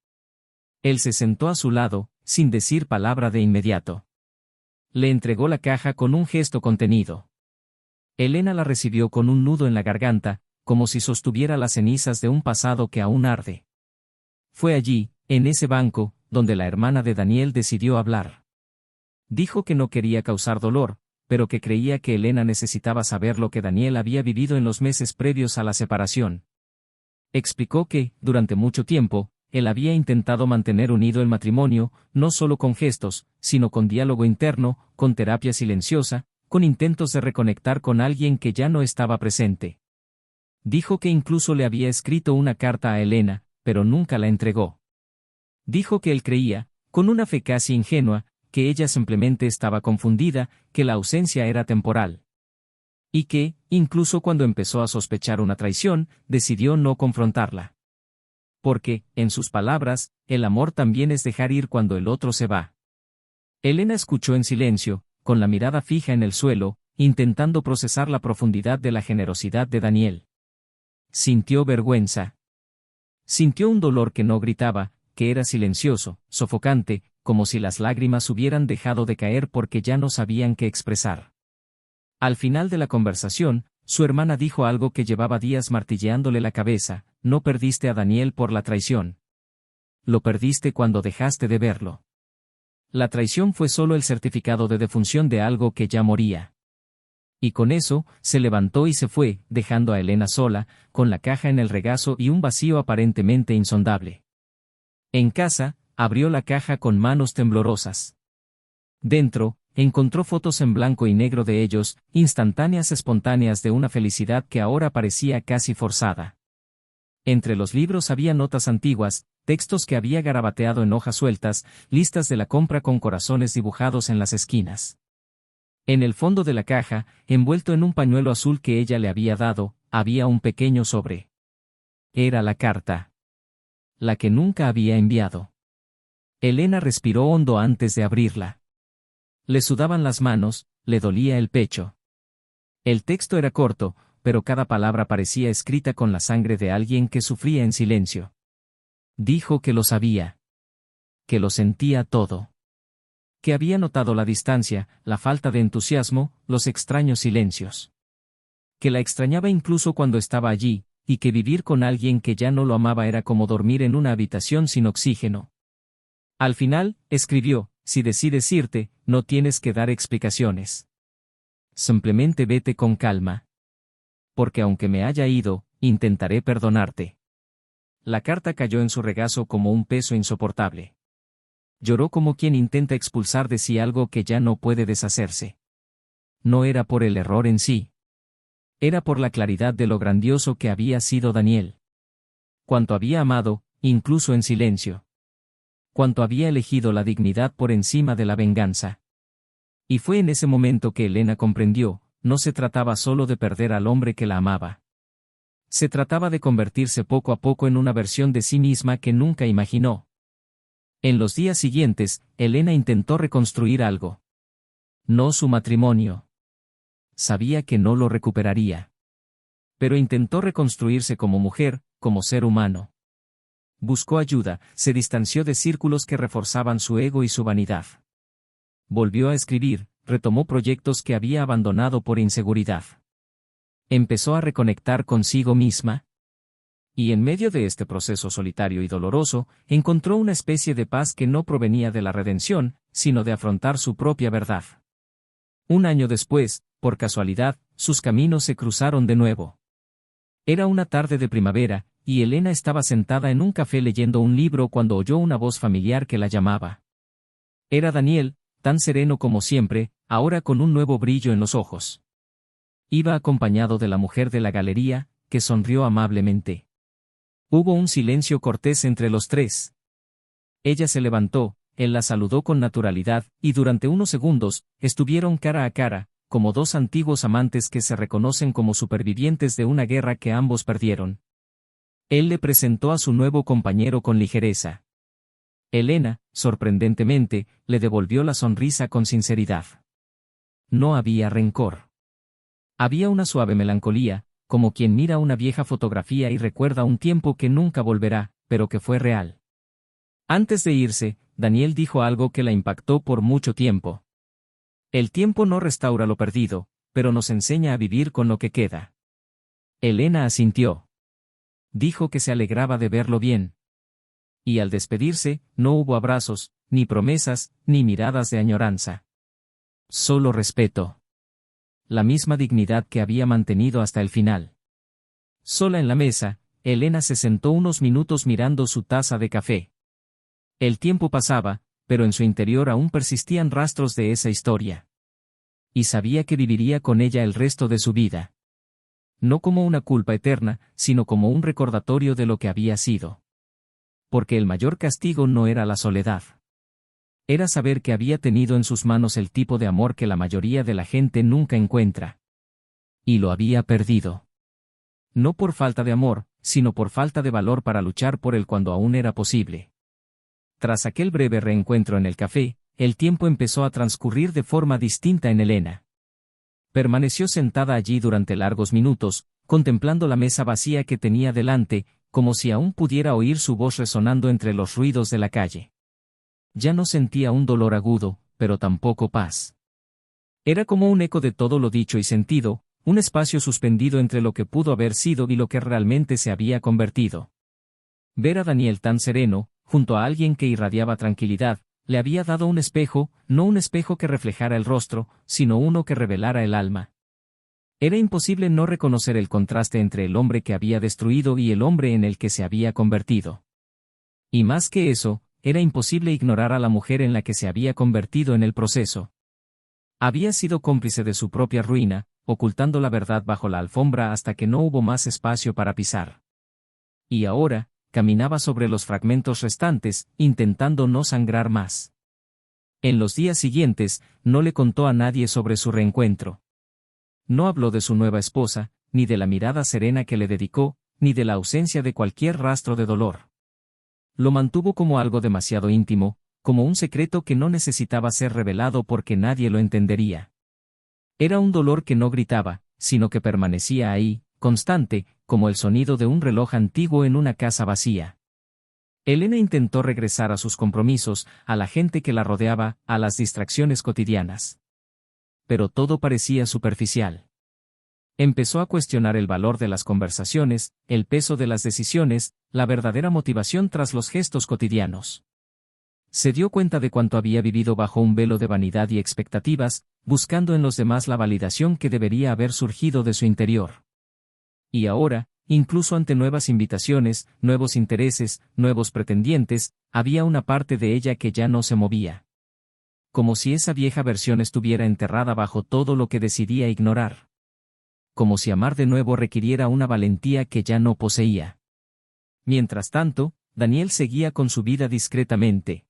Él se sentó a su lado, sin decir palabra de inmediato. Le entregó la caja con un gesto contenido. Elena la recibió con un nudo en la garganta, como si sostuviera las cenizas de un pasado que aún arde. Fue allí, en ese banco, donde la hermana de Daniel decidió hablar. Dijo que no quería causar dolor, pero que creía que Elena necesitaba saber lo que Daniel había vivido en los meses previos a la separación. Explicó que, durante mucho tiempo, él había intentado mantener unido el matrimonio, no solo con gestos, sino con diálogo interno, con terapia silenciosa, con intentos de reconectar con alguien que ya no estaba presente. Dijo que incluso le había escrito una carta a Elena, pero nunca la entregó. Dijo que él creía, con una fe casi ingenua, que ella simplemente estaba confundida, que la ausencia era temporal. Y que, incluso cuando empezó a sospechar una traición, decidió no confrontarla. Porque, en sus palabras, el amor también es dejar ir cuando el otro se va. Elena escuchó en silencio, con la mirada fija en el suelo, intentando procesar la profundidad de la generosidad de Daniel. Sintió vergüenza. Sintió un dolor que no gritaba, que era silencioso, sofocante, como si las lágrimas hubieran dejado de caer porque ya no sabían qué expresar. Al final de la conversación, su hermana dijo algo que llevaba días martilleándole la cabeza: no perdiste a Daniel por la traición. Lo perdiste cuando dejaste de verlo. La traición fue solo el certificado de defunción de algo que ya moría. Y con eso, se levantó y se fue, dejando a Elena sola, con la caja en el regazo y un vacío aparentemente insondable. En casa, abrió la caja con manos temblorosas. Dentro, encontró fotos en blanco y negro de ellos, instantáneas espontáneas de una felicidad que ahora parecía casi forzada. Entre los libros había notas antiguas, textos que había garabateado en hojas sueltas, listas de la compra con corazones dibujados en las esquinas. En el fondo de la caja, envuelto en un pañuelo azul que ella le había dado, había un pequeño sobre. Era la carta. La que nunca había enviado. Elena respiró hondo antes de abrirla. Le sudaban las manos, le dolía el pecho. El texto era corto, pero cada palabra parecía escrita con la sangre de alguien que sufría en silencio. Dijo que lo sabía. Que lo sentía todo. Que había notado la distancia, la falta de entusiasmo, los extraños silencios. Que la extrañaba incluso cuando estaba allí, y que vivir con alguien que ya no lo amaba era como dormir en una habitación sin oxígeno. Al final, escribió, si decides irte, no tienes que dar explicaciones. Simplemente vete con calma. Porque aunque me haya ido, intentaré perdonarte. La carta cayó en su regazo como un peso insoportable. Lloró como quien intenta expulsar de sí algo que ya no puede deshacerse. No era por el error en sí. Era por la claridad de lo grandioso que había sido Daniel. Cuánto había amado, incluso en silencio. Cuánto había elegido la dignidad por encima de la venganza. Y fue en ese momento que Elena comprendió, no se trataba solo de perder al hombre que la amaba. Se trataba de convertirse poco a poco en una versión de sí misma que nunca imaginó. En los días siguientes, Elena intentó reconstruir algo. No su matrimonio. Sabía que no lo recuperaría. Pero intentó reconstruirse como mujer, como ser humano. Buscó ayuda, se distanció de círculos que reforzaban su ego y su vanidad. Volvió a escribir, retomó proyectos que había abandonado por inseguridad. Empezó a reconectar consigo misma. Y en medio de este proceso solitario y doloroso, encontró una especie de paz que no provenía de la redención, sino de afrontar su propia verdad. Un año después, por casualidad, sus caminos se cruzaron de nuevo. Era una tarde de primavera, y Elena estaba sentada en un café leyendo un libro cuando oyó una voz familiar que la llamaba. Era Daniel, tan sereno como siempre, ahora con un nuevo brillo en los ojos. Iba acompañado de la mujer de la galería, que sonrió amablemente. Hubo un silencio cortés entre los tres. Ella se levantó, él la saludó con naturalidad, y durante unos segundos, estuvieron cara a cara, como dos antiguos amantes que se reconocen como supervivientes de una guerra que ambos perdieron. Él le presentó a su nuevo compañero con ligereza. Elena, sorprendentemente, le devolvió la sonrisa con sinceridad. No había rencor. Había una suave melancolía, como quien mira una vieja fotografía y recuerda un tiempo que nunca volverá, pero que fue real. Antes de irse, Daniel dijo algo que la impactó por mucho tiempo. El tiempo no restaura lo perdido, pero nos enseña a vivir con lo que queda. Elena asintió. Dijo que se alegraba de verlo bien. Y al despedirse, no hubo abrazos, ni promesas, ni miradas de añoranza. Solo respeto. La misma dignidad que había mantenido hasta el final. Sola en la mesa, Elena se sentó unos minutos mirando su taza de café. El tiempo pasaba, pero en su interior aún persistían rastros de esa historia. Y sabía que viviría con ella el resto de su vida. No como una culpa eterna, sino como un recordatorio de lo que había sido. Porque el mayor castigo no era la soledad. Era saber que había tenido en sus manos el tipo de amor que la mayoría de la gente nunca encuentra. Y lo había perdido. No por falta de amor, sino por falta de valor para luchar por él cuando aún era posible. Tras aquel breve reencuentro en el café, el tiempo empezó a transcurrir de forma distinta en Elena. Permaneció sentada allí durante largos minutos, contemplando la mesa vacía que tenía delante, como si aún pudiera oír su voz resonando entre los ruidos de la calle. Ya no sentía un dolor agudo, pero tampoco paz. Era como un eco de todo lo dicho y sentido, un espacio suspendido entre lo que pudo haber sido y lo que realmente se había convertido. Ver a Daniel tan sereno, junto a alguien que irradiaba tranquilidad, le había dado un espejo, no un espejo que reflejara el rostro, sino uno que revelara el alma. Era imposible no reconocer el contraste entre el hombre que había destruido y el hombre en el que se había convertido. Y más que eso, era imposible ignorar a la mujer en la que se había convertido en el proceso. Había sido cómplice de su propia ruina, ocultando la verdad bajo la alfombra hasta que no hubo más espacio para pisar. Y ahora, caminaba sobre los fragmentos restantes, intentando no sangrar más. En los días siguientes, no le contó a nadie sobre su reencuentro. No habló de su nueva esposa, ni de la mirada serena que le dedicó, ni de la ausencia de cualquier rastro de dolor. Lo mantuvo como algo demasiado íntimo, como un secreto que no necesitaba ser revelado porque nadie lo entendería. Era un dolor que no gritaba, sino que permanecía ahí, constante, como el sonido de un reloj antiguo en una casa vacía. Elena intentó regresar a sus compromisos, a la gente que la rodeaba, a las distracciones cotidianas. Pero todo parecía superficial. Empezó a cuestionar el valor de las conversaciones, el peso de las decisiones, la verdadera motivación tras los gestos cotidianos. Se dio cuenta de cuánto había vivido bajo un velo de vanidad y expectativas, buscando en los demás la validación que debería haber surgido de su interior. Y ahora, incluso ante nuevas invitaciones, nuevos intereses, nuevos pretendientes, había una parte de ella que ya no se movía. Como si esa vieja versión estuviera enterrada bajo todo lo que decidía ignorar. Como si amar de nuevo requiriera una valentía que ya no poseía. Mientras tanto, Daniel seguía con su vida discretamente.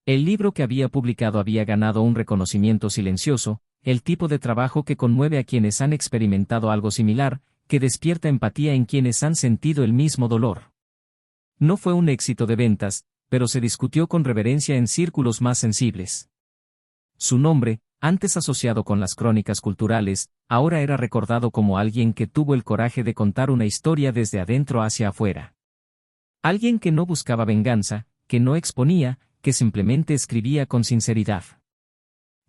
El libro que había publicado había ganado un reconocimiento silencioso, el tipo de trabajo que conmueve a quienes han experimentado algo similar, que despierta empatía en quienes han sentido el mismo dolor. No fue un éxito de ventas, pero se discutió con reverencia en círculos más sensibles. Su nombre, antes asociado con las crónicas culturales, ahora era recordado como alguien que tuvo el coraje de contar una historia desde adentro hacia afuera. Alguien que no buscaba venganza, que no exponía, que simplemente escribía con sinceridad.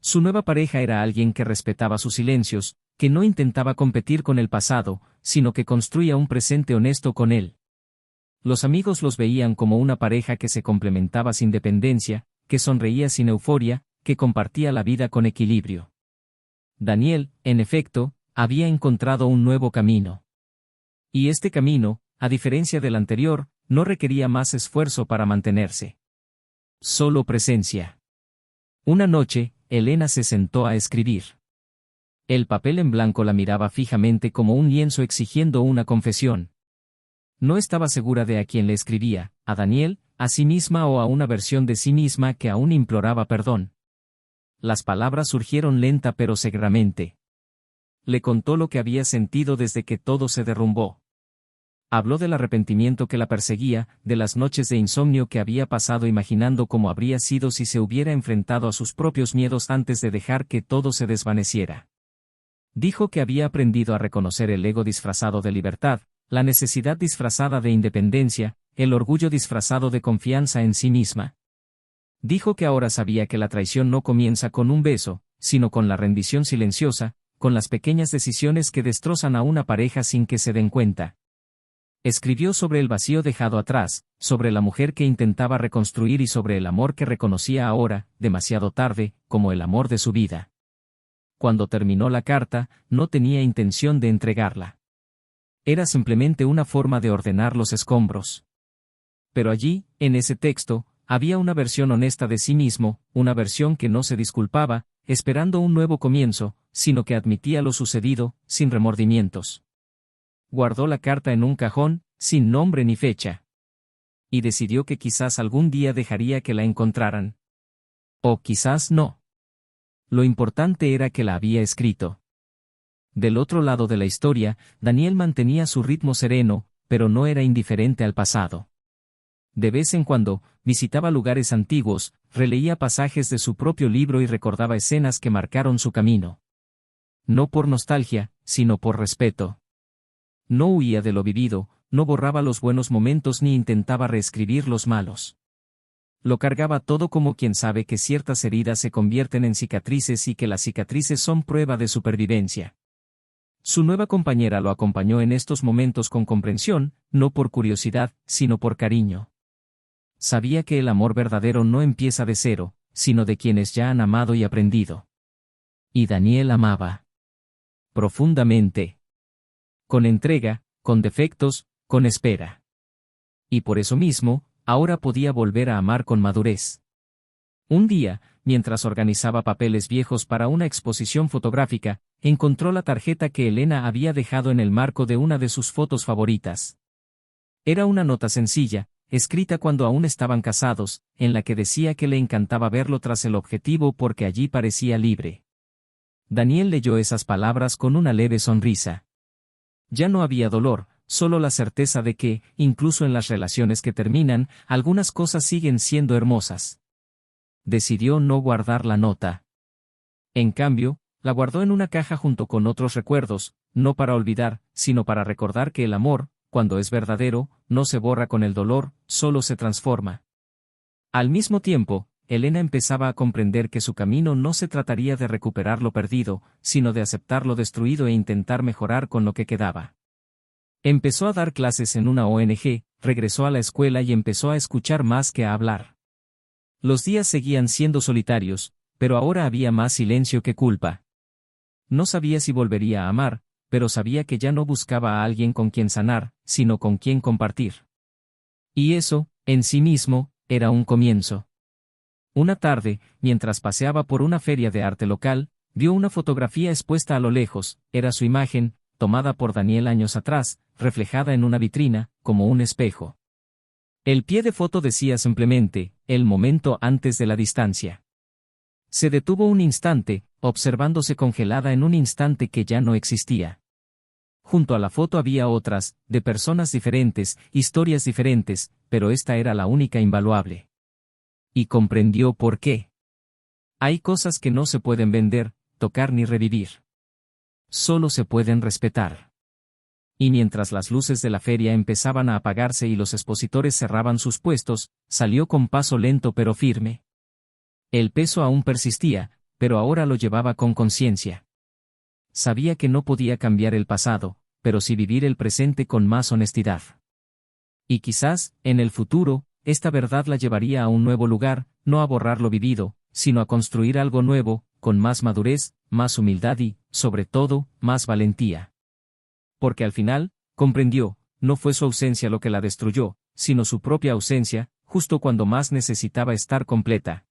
Su nueva pareja era alguien que respetaba sus silencios, que no intentaba competir con el pasado, sino que construía un presente honesto con él. Los amigos los veían como una pareja que se complementaba sin dependencia, que sonreía sin euforia, que compartía la vida con equilibrio. Daniel, en efecto, había encontrado un nuevo camino. Y este camino, a diferencia del anterior, no requería más esfuerzo para mantenerse. Solo presencia. Una noche, Elena se sentó a escribir. El papel en blanco la miraba fijamente como un lienzo exigiendo una confesión. No estaba segura de a quién le escribía, a Daniel, a sí misma o a una versión de sí misma que aún imploraba perdón. Las palabras surgieron lenta pero segramente. Le contó lo que había sentido desde que todo se derrumbó. Habló del arrepentimiento que la perseguía, de las noches de insomnio que había pasado imaginando cómo habría sido si se hubiera enfrentado a sus propios miedos antes de dejar que todo se desvaneciera. Dijo que había aprendido a reconocer el ego disfrazado de libertad, la necesidad disfrazada de independencia, el orgullo disfrazado de confianza en sí misma. Dijo que ahora sabía que la traición no comienza con un beso, sino con la rendición silenciosa, con las pequeñas decisiones que destrozan a una pareja sin que se den cuenta. Escribió sobre el vacío dejado atrás, sobre la mujer que intentaba reconstruir y sobre el amor que reconocía ahora, demasiado tarde, como el amor de su vida. Cuando terminó la carta, no tenía intención de entregarla. Era simplemente una forma de ordenar los escombros. Pero allí, en ese texto, había una versión honesta de sí mismo, una versión que no se disculpaba, esperando un nuevo comienzo, sino que admitía lo sucedido, sin remordimientos. Guardó la carta en un cajón, sin nombre ni fecha. Y decidió que quizás algún día dejaría que la encontraran. O quizás no. Lo importante era que la había escrito. Del otro lado de la historia, Daniel mantenía su ritmo sereno, pero no era indiferente al pasado. De vez en cuando, visitaba lugares antiguos, releía pasajes de su propio libro y recordaba escenas que marcaron su camino. No por nostalgia, sino por respeto. No huía de lo vivido, no borraba los buenos momentos ni intentaba reescribir los malos. Lo cargaba todo como quien sabe que ciertas heridas se convierten en cicatrices y que las cicatrices son prueba de supervivencia. Su nueva compañera lo acompañó en estos momentos con comprensión, no por curiosidad, sino por cariño. Sabía que el amor verdadero no empieza de cero, sino de quienes ya han amado y aprendido. Y Daniel amaba. Profundamente. Con entrega, con defectos, con espera. Y por eso mismo, ahora podía volver a amar con madurez. Un día, mientras organizaba papeles viejos para una exposición fotográfica, encontró la tarjeta que Elena había dejado en el marco de una de sus fotos favoritas. Era una nota sencilla, escrita cuando aún estaban casados, en la que decía que le encantaba verlo tras el objetivo porque allí parecía libre. Daniel leyó esas palabras con una leve sonrisa. Ya no había dolor, solo la certeza de que, incluso en las relaciones que terminan, algunas cosas siguen siendo hermosas. Decidió no guardar la nota. En cambio, la guardó en una caja junto con otros recuerdos, no para olvidar, sino para recordar que el amor, cuando es verdadero, no se borra con el dolor, solo se transforma. Al mismo tiempo, Elena empezaba a comprender que su camino no se trataría de recuperar lo perdido, sino de aceptar lo destruido e intentar mejorar con lo que quedaba. Empezó a dar clases en una ONG, regresó a la escuela y empezó a escuchar más que a hablar. Los días seguían siendo solitarios, pero ahora había más silencio que culpa. No sabía si volvería a amar, pero sabía que ya no buscaba a alguien con quien sanar, sino con quien compartir. Y eso, en sí mismo, era un comienzo. Una tarde, mientras paseaba por una feria de arte local, vio una fotografía expuesta a lo lejos, era su imagen, tomada por Daniel años atrás, reflejada en una vitrina, como un espejo. El pie de foto decía simplemente, el momento antes de la distancia. Se detuvo un instante, observándose congelada en un instante que ya no existía. Junto a la foto había otras, de personas diferentes, historias diferentes, pero esta era la única invaluable. Y comprendió por qué. Hay cosas que no se pueden vender, tocar ni revivir. Solo se pueden respetar. Y mientras las luces de la feria empezaban a apagarse y los expositores cerraban sus puestos, salió con paso lento pero firme. El peso aún persistía, pero ahora lo llevaba con conciencia. Sabía que no podía cambiar el pasado, pero sí vivir el presente con más honestidad. Y quizás, en el futuro, esta verdad la llevaría a un nuevo lugar, no a borrar lo vivido, sino a construir algo nuevo, con más madurez, más humildad y, sobre todo, más valentía. Porque al final, comprendió, no fue su ausencia lo que la destruyó, sino su propia ausencia, justo cuando más necesitaba estar completa.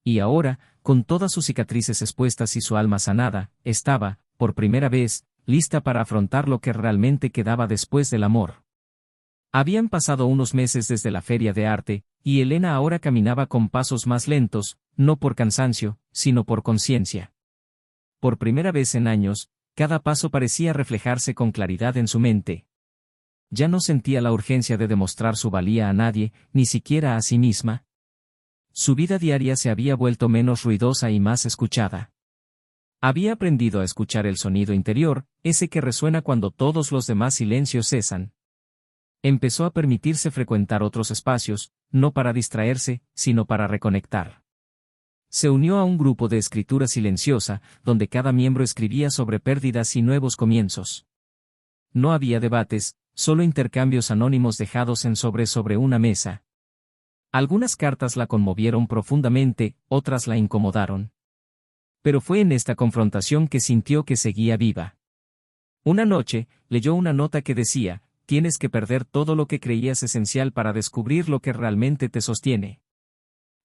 Y ahora, con todas sus cicatrices expuestas y su alma sanada, estaba, por primera vez, lista para afrontar lo que realmente quedaba después del amor. Habían pasado unos meses desde la feria de arte, y Elena ahora caminaba con pasos más lentos, no por cansancio, sino por conciencia. Por primera vez en años, cada paso parecía reflejarse con claridad en su mente. Ya no sentía la urgencia de demostrar su valía a nadie, ni siquiera a sí misma. Su vida diaria se había vuelto menos ruidosa y más escuchada. Había aprendido a escuchar el sonido interior, ese que resuena cuando todos los demás silencios cesan. Empezó a permitirse frecuentar otros espacios, no para distraerse, sino para reconectar. Se unió a un grupo de escritura silenciosa, donde cada miembro escribía sobre pérdidas y nuevos comienzos. No había debates, solo intercambios anónimos dejados sobre una mesa. Algunas cartas la conmovieron profundamente, otras la incomodaron. Pero fue en esta confrontación que sintió que seguía viva. Una noche, leyó una nota que decía, tienes que perder todo lo que creías esencial para descubrir lo que realmente te sostiene.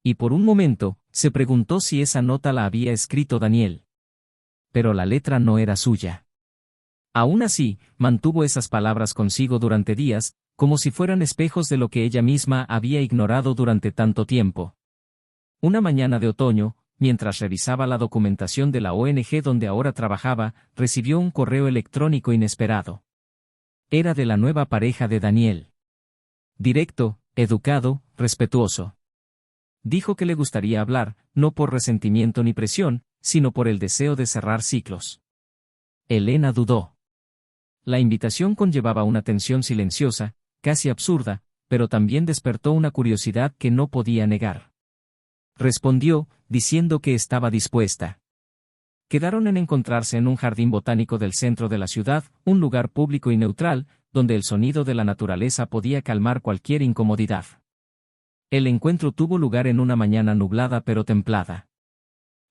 Y por un momento, se preguntó si esa nota la había escrito Daniel. Pero la letra no era suya. Aún así, mantuvo esas palabras consigo durante días, como si fueran espejos de lo que ella misma había ignorado durante tanto tiempo. Una mañana de otoño, mientras revisaba la documentación de la ONG donde ahora trabajaba, recibió un correo electrónico inesperado. Era de la nueva pareja de Daniel. Directo, educado, respetuoso. Dijo que le gustaría hablar, no por resentimiento ni presión, sino por el deseo de cerrar ciclos. Elena dudó. La invitación conllevaba una tensión silenciosa, casi absurda, pero también despertó una curiosidad que no podía negar. Respondió, diciendo que estaba dispuesta. Quedaron en encontrarse en un jardín botánico del centro de la ciudad, un lugar público y neutral, donde el sonido de la naturaleza podía calmar cualquier incomodidad. El encuentro tuvo lugar en una mañana nublada pero templada.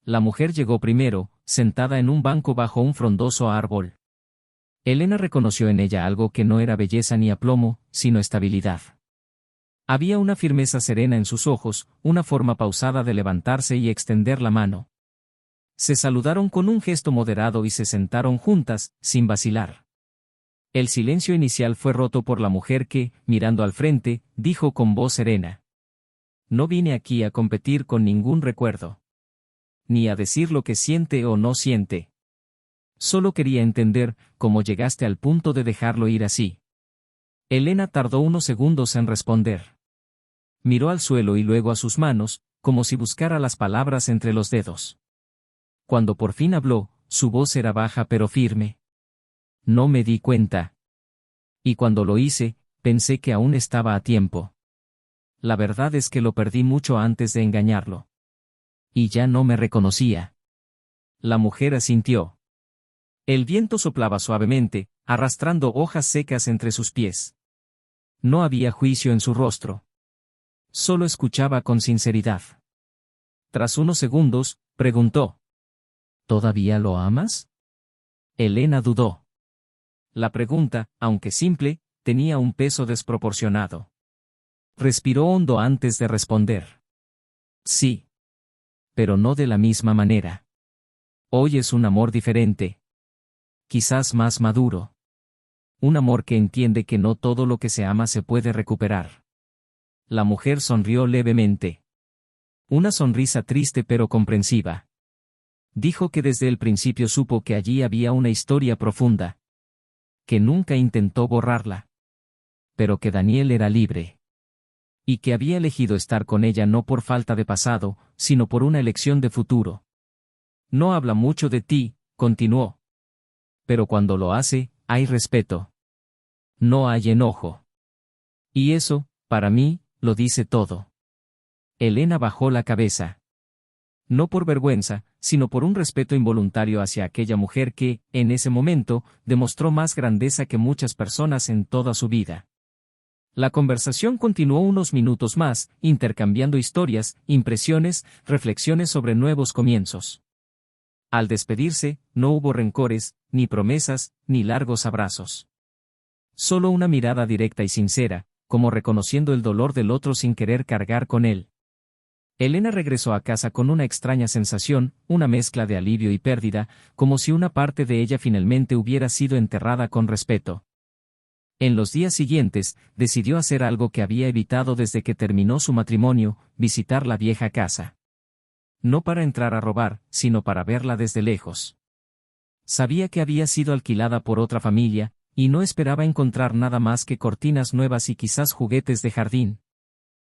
La mujer llegó primero, sentada en un banco bajo un frondoso árbol. Elena reconoció en ella algo que no era belleza ni aplomo, sino estabilidad. Había una firmeza serena en sus ojos, una forma pausada de levantarse y extender la mano. Se saludaron con un gesto moderado y se sentaron juntas, sin vacilar. El silencio inicial fue roto por la mujer que, mirando al frente, dijo con voz serena. No vine aquí a competir con ningún recuerdo. Ni a decir lo que siente o no siente. Solo quería entender cómo llegaste al punto de dejarlo ir así. Elena tardó unos segundos en responder. Miró al suelo y luego a sus manos, como si buscara las palabras entre los dedos. Cuando por fin habló, su voz era baja pero firme. No me di cuenta. Y cuando lo hice, pensé que aún estaba a tiempo. La verdad es que lo perdí mucho antes de engañarlo. Y ya no me reconocía. La mujer asintió. El viento soplaba suavemente, arrastrando hojas secas entre sus pies. No había juicio en su rostro. Solo escuchaba con sinceridad. Tras unos segundos, preguntó. ¿Todavía lo amas? Elena dudó. La pregunta, aunque simple, tenía un peso desproporcionado. Respiró hondo antes de responder. Sí. Pero no de la misma manera. Hoy es un amor diferente. Quizás más maduro. Un amor que entiende que no todo lo que se ama se puede recuperar. La mujer sonrió levemente. Una sonrisa triste pero comprensiva. Dijo que desde el principio supo que allí había una historia profunda. Que nunca intentó borrarla. Pero que Daniel era libre. Y que había elegido estar con ella no por falta de pasado, sino por una elección de futuro. No habla mucho de ti, continuó. Pero cuando lo hace, hay respeto. No hay enojo. Y eso, para mí, lo dice todo. Elena bajó la cabeza. No por vergüenza, sino por un respeto involuntario hacia aquella mujer que, en ese momento, demostró más grandeza que muchas personas en toda su vida. La conversación continuó unos minutos más, intercambiando historias, impresiones, reflexiones sobre nuevos comienzos. Al despedirse, no hubo rencores, ni promesas, ni largos abrazos. Solo una mirada directa y sincera, como reconociendo el dolor del otro sin querer cargar con él. Elena regresó a casa con una extraña sensación, una mezcla de alivio y pérdida, como si una parte de ella finalmente hubiera sido enterrada con respeto. En los días siguientes, decidió hacer algo que había evitado desde que terminó su matrimonio, visitar la vieja casa. No para entrar a robar, sino para verla desde lejos. Sabía que había sido alquilada por otra familia, y no esperaba encontrar nada más que cortinas nuevas y quizás juguetes de jardín.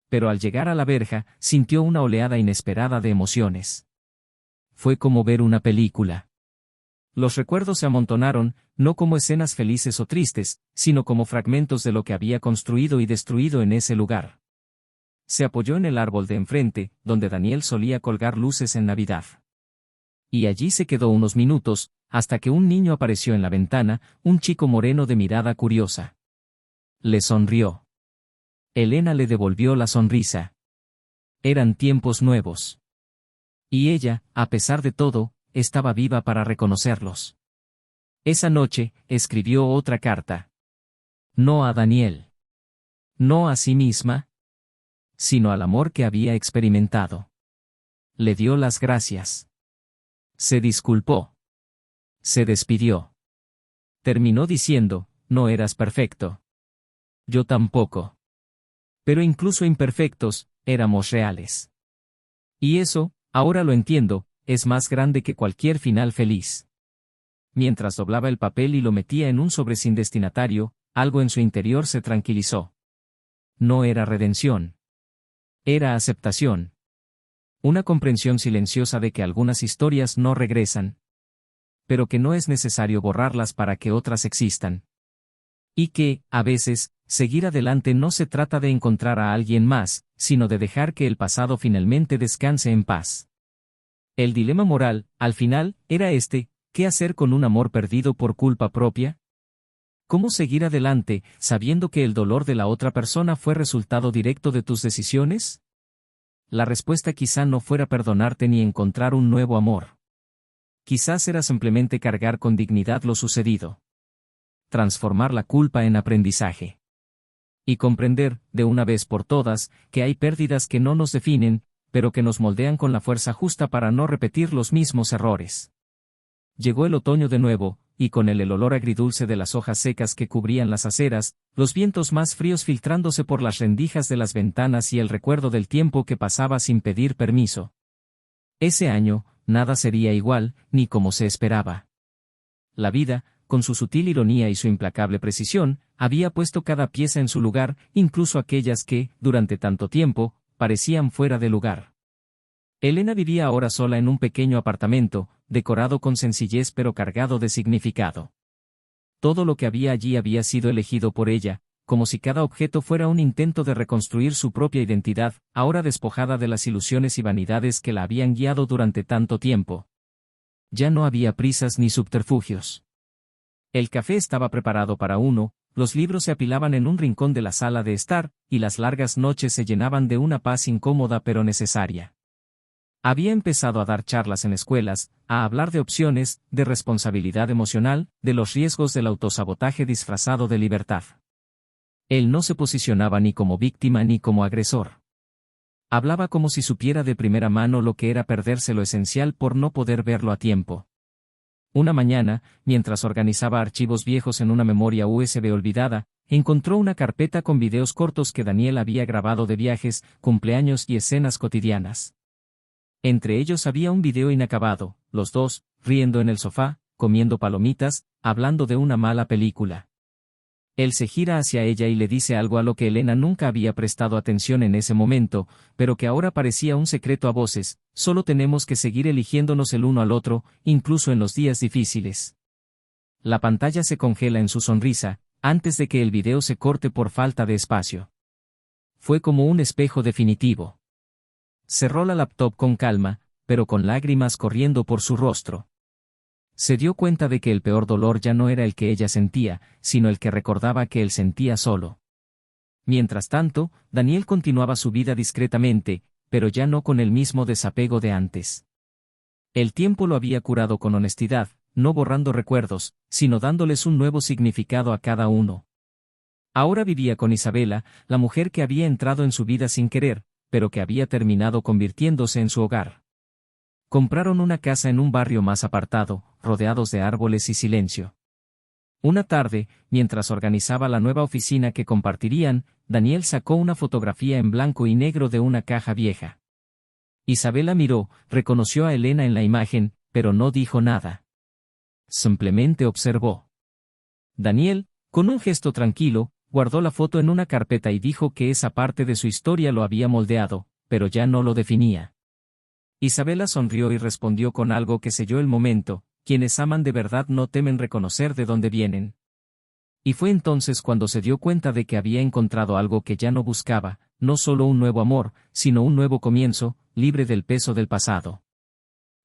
Pero al llegar a la verja, sintió una oleada inesperada de emociones. Fue como ver una película. Los recuerdos se amontonaron, no como escenas felices o tristes, sino como fragmentos de lo que había construido y destruido en ese lugar. Se apoyó en el árbol de enfrente, donde Daniel solía colgar luces en Navidad. Y allí se quedó unos minutos, hasta que un niño apareció en la ventana, un chico moreno de mirada curiosa. Le sonrió. Elena le devolvió la sonrisa. Eran tiempos nuevos. Y ella, a pesar de todo, estaba viva para reconocerlos. Esa noche, escribió otra carta. No a Daniel. No a sí misma, sino al amor que había experimentado. Le dio las gracias. Se disculpó. Se despidió. Terminó diciendo, no eras perfecto. Yo tampoco. Pero incluso imperfectos, éramos reales. Y eso, ahora lo entiendo, es más grande que cualquier final feliz. Mientras doblaba el papel y lo metía en un sobre sin destinatario, algo en su interior se tranquilizó. No era redención. Era aceptación. Una comprensión silenciosa de que algunas historias no regresan. Pero que no es necesario borrarlas para que otras existan. Y que, a veces, seguir adelante no se trata de encontrar a alguien más, sino de dejar que el pasado finalmente descanse en paz. El dilema moral, al final, era este: ¿qué hacer con un amor perdido por culpa propia? ¿Cómo seguir adelante, sabiendo que el dolor de la otra persona fue resultado directo de tus decisiones? La respuesta quizá no fuera perdonarte ni encontrar un nuevo amor. Quizás era simplemente cargar con dignidad lo sucedido. Transformar la culpa en aprendizaje. Y comprender, de una vez por todas, que hay pérdidas que no nos definen, pero que nos moldean con la fuerza justa para no repetir los mismos errores. Llegó el otoño de nuevo, y con el olor agridulce de las hojas secas que cubrían las aceras, los vientos más fríos filtrándose por las rendijas de las ventanas y el recuerdo del tiempo que pasaba sin pedir permiso. Ese año, nada sería igual, ni como se esperaba. La vida, con su sutil ironía y su implacable precisión, había puesto cada pieza en su lugar, incluso aquellas que, durante tanto tiempo, parecían fuera de lugar. Elena vivía ahora sola en un pequeño apartamento, decorado con sencillez pero cargado de significado. Todo lo que había allí había sido elegido por ella, como si cada objeto fuera un intento de reconstruir su propia identidad, ahora despojada de las ilusiones y vanidades que la habían guiado durante tanto tiempo. Ya no había prisas ni subterfugios. El café estaba preparado para uno, los libros se apilaban en un rincón de la sala de estar, y las largas noches se llenaban de una paz incómoda pero necesaria. Había empezado a dar charlas en escuelas, a hablar de opciones, de responsabilidad emocional, de los riesgos del autosabotaje disfrazado de libertad. Él no se posicionaba ni como víctima ni como agresor. Hablaba como si supiera de primera mano lo que era perderse lo esencial por no poder verlo a tiempo. Una mañana, mientras organizaba archivos viejos en una memoria USB olvidada, encontró una carpeta con videos cortos que Daniel había grabado de viajes, cumpleaños y escenas cotidianas. Entre ellos había un video inacabado, los dos, riendo en el sofá, comiendo palomitas, hablando de una mala película. Él se gira hacia ella y le dice algo a lo que Elena nunca había prestado atención en ese momento, pero que ahora parecía un secreto a voces: solo tenemos que seguir eligiéndonos el uno al otro, incluso en los días difíciles. La pantalla se congela en su sonrisa, antes de que el video se corte por falta de espacio. Fue como un espejo definitivo. Cerró la laptop con calma, pero con lágrimas corriendo por su rostro. Se dio cuenta de que el peor dolor ya no era el que ella sentía, sino el que recordaba que él sentía solo. Mientras tanto, Daniel continuaba su vida discretamente, pero ya no con el mismo desapego de antes. El tiempo lo había curado con honestidad, no borrando recuerdos, sino dándoles un nuevo significado a cada uno. Ahora vivía con Isabela, la mujer que había entrado en su vida sin querer, pero que había terminado convirtiéndose en su hogar. Compraron una casa en un barrio más apartado, rodeados de árboles y silencio. Una tarde, mientras organizaba la nueva oficina que compartirían, Daniel sacó una fotografía en blanco y negro de una caja vieja. Isabela miró, reconoció a Elena en la imagen, pero no dijo nada. Simplemente observó. Daniel, con un gesto tranquilo, guardó la foto en una carpeta y dijo que esa parte de su historia lo había moldeado, pero ya no lo definía. Isabela sonrió y respondió con algo que selló el momento: quienes aman de verdad no temen reconocer de dónde vienen. Y fue entonces cuando se dio cuenta de que había encontrado algo que ya no buscaba, no solo un nuevo amor, sino un nuevo comienzo, libre del peso del pasado.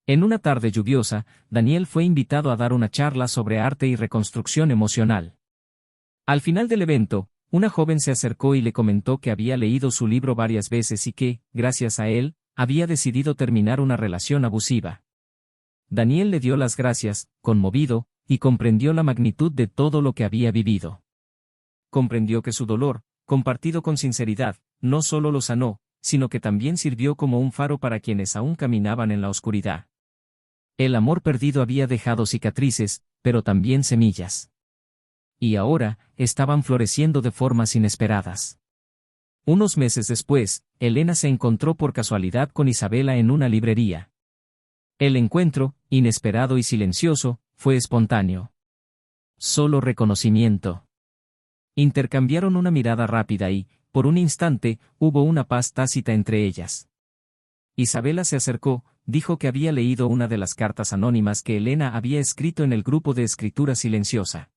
En una tarde lluviosa, Daniel fue invitado a dar una charla sobre arte y reconstrucción emocional. Al final del evento, una joven se acercó y le comentó que había leído su libro varias veces y que, gracias a él, había decidido terminar una relación abusiva. Daniel le dio las gracias, conmovido, y comprendió la magnitud de todo lo que había vivido. Comprendió que su dolor, compartido con sinceridad, no solo lo sanó, sino que también sirvió como un faro para quienes aún caminaban en la oscuridad. El amor perdido había dejado cicatrices, pero también semillas. Y ahora, estaban floreciendo de formas inesperadas. Unos meses después, Elena se encontró por casualidad con Isabela en una librería. El encuentro, inesperado y silencioso, fue espontáneo. Solo reconocimiento. Intercambiaron una mirada rápida y, por un instante, hubo una paz tácita entre ellas. Isabela se acercó, dijo que había leído una de las cartas anónimas que Elena había escrito en el grupo de escritura silenciosa.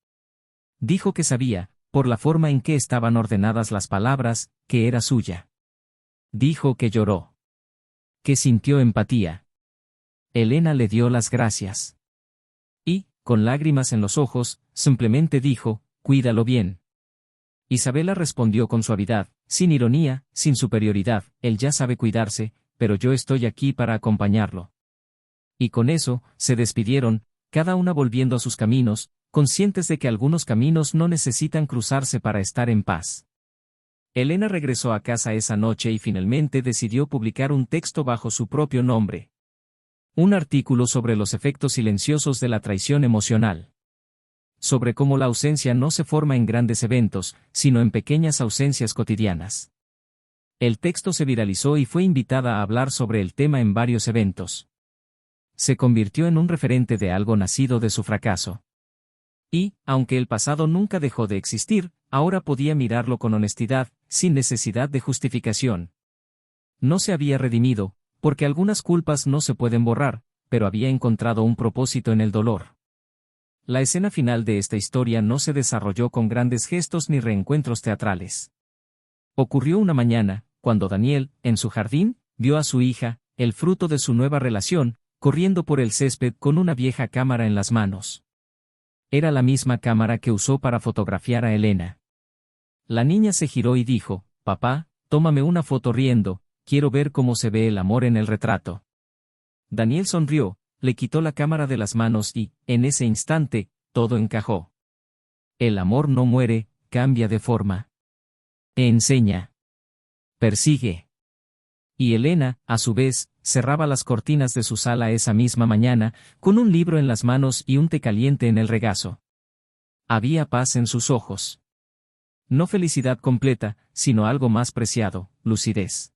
Dijo que sabía, por la forma en que estaban ordenadas las palabras, que era suya. Dijo que lloró. Que sintió empatía. Elena le dio las gracias. Y, con lágrimas en los ojos, simplemente dijo: cuídalo bien. Isabela respondió con suavidad, sin ironía, sin superioridad: él ya sabe cuidarse, pero yo estoy aquí para acompañarlo. Y con eso, se despidieron, cada una volviendo a sus caminos, conscientes de que algunos caminos no necesitan cruzarse para estar en paz. Elena regresó a casa esa noche y finalmente decidió publicar un texto bajo su propio nombre. Un artículo sobre los efectos silenciosos de la traición emocional. sobre cómo la ausencia no se forma en grandes eventos, sino en pequeñas ausencias cotidianas. El texto se viralizó y fue invitada a hablar sobre el tema en varios eventos. Se convirtió en un referente de algo nacido de su fracaso. Y, aunque el pasado nunca dejó de existir, ahora podía mirarlo con honestidad, sin necesidad de justificación. No se había redimido, porque algunas culpas no se pueden borrar, pero había encontrado un propósito en el dolor. La escena final de esta historia no se desarrolló con grandes gestos ni reencuentros teatrales. Ocurrió una mañana, cuando Daniel, en su jardín, vio a su hija, el fruto de su nueva relación, corriendo por el césped con una vieja cámara en las manos. Era la misma cámara que usó para fotografiar a Elena. La niña se giró y dijo: «Papá, tómame una foto riendo, quiero ver cómo se ve el amor en el retrato». Daniel sonrió, le quitó la cámara de las manos y, en ese instante, todo encajó. El amor no muere, cambia de forma. Enseña. Persigue. Y Elena, a su vez, cerraba las cortinas de su sala esa misma mañana, con un libro en las manos y un té caliente en el regazo. Había paz en sus ojos. No felicidad completa, sino algo más preciado, lucidez.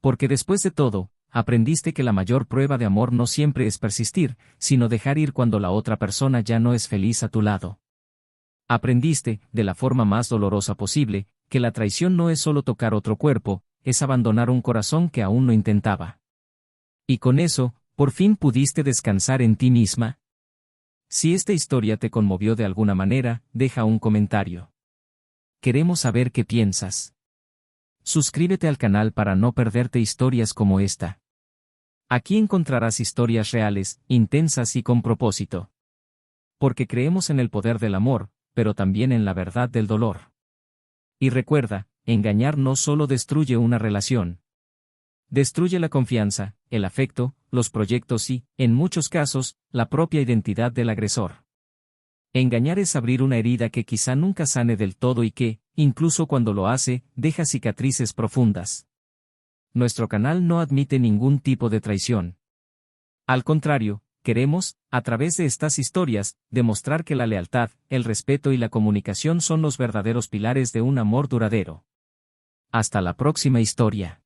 Porque después de todo, aprendiste que la mayor prueba de amor no siempre es persistir, sino dejar ir cuando la otra persona ya no es feliz a tu lado. Aprendiste, de la forma más dolorosa posible, que la traición no es solo tocar otro cuerpo, es abandonar un corazón que aún no intentaba. Y con eso, por fin pudiste descansar en ti misma. Si esta historia te conmovió de alguna manera, deja un comentario. Queremos saber qué piensas. Suscríbete al canal para no perderte historias como esta. Aquí encontrarás historias reales, intensas y con propósito. Porque creemos en el poder del amor, pero también en la verdad del dolor. Y recuerda, engañar no solo destruye una relación. Destruye la confianza, el afecto, los proyectos y, en muchos casos, la propia identidad del agresor. Engañar es abrir una herida que quizá nunca sane del todo y que, incluso cuando lo hace, deja cicatrices profundas. Nuestro canal no admite ningún tipo de traición. Al contrario, queremos, a través de estas historias, demostrar que la lealtad, el respeto y la comunicación son los verdaderos pilares de un amor duradero. Hasta la próxima historia.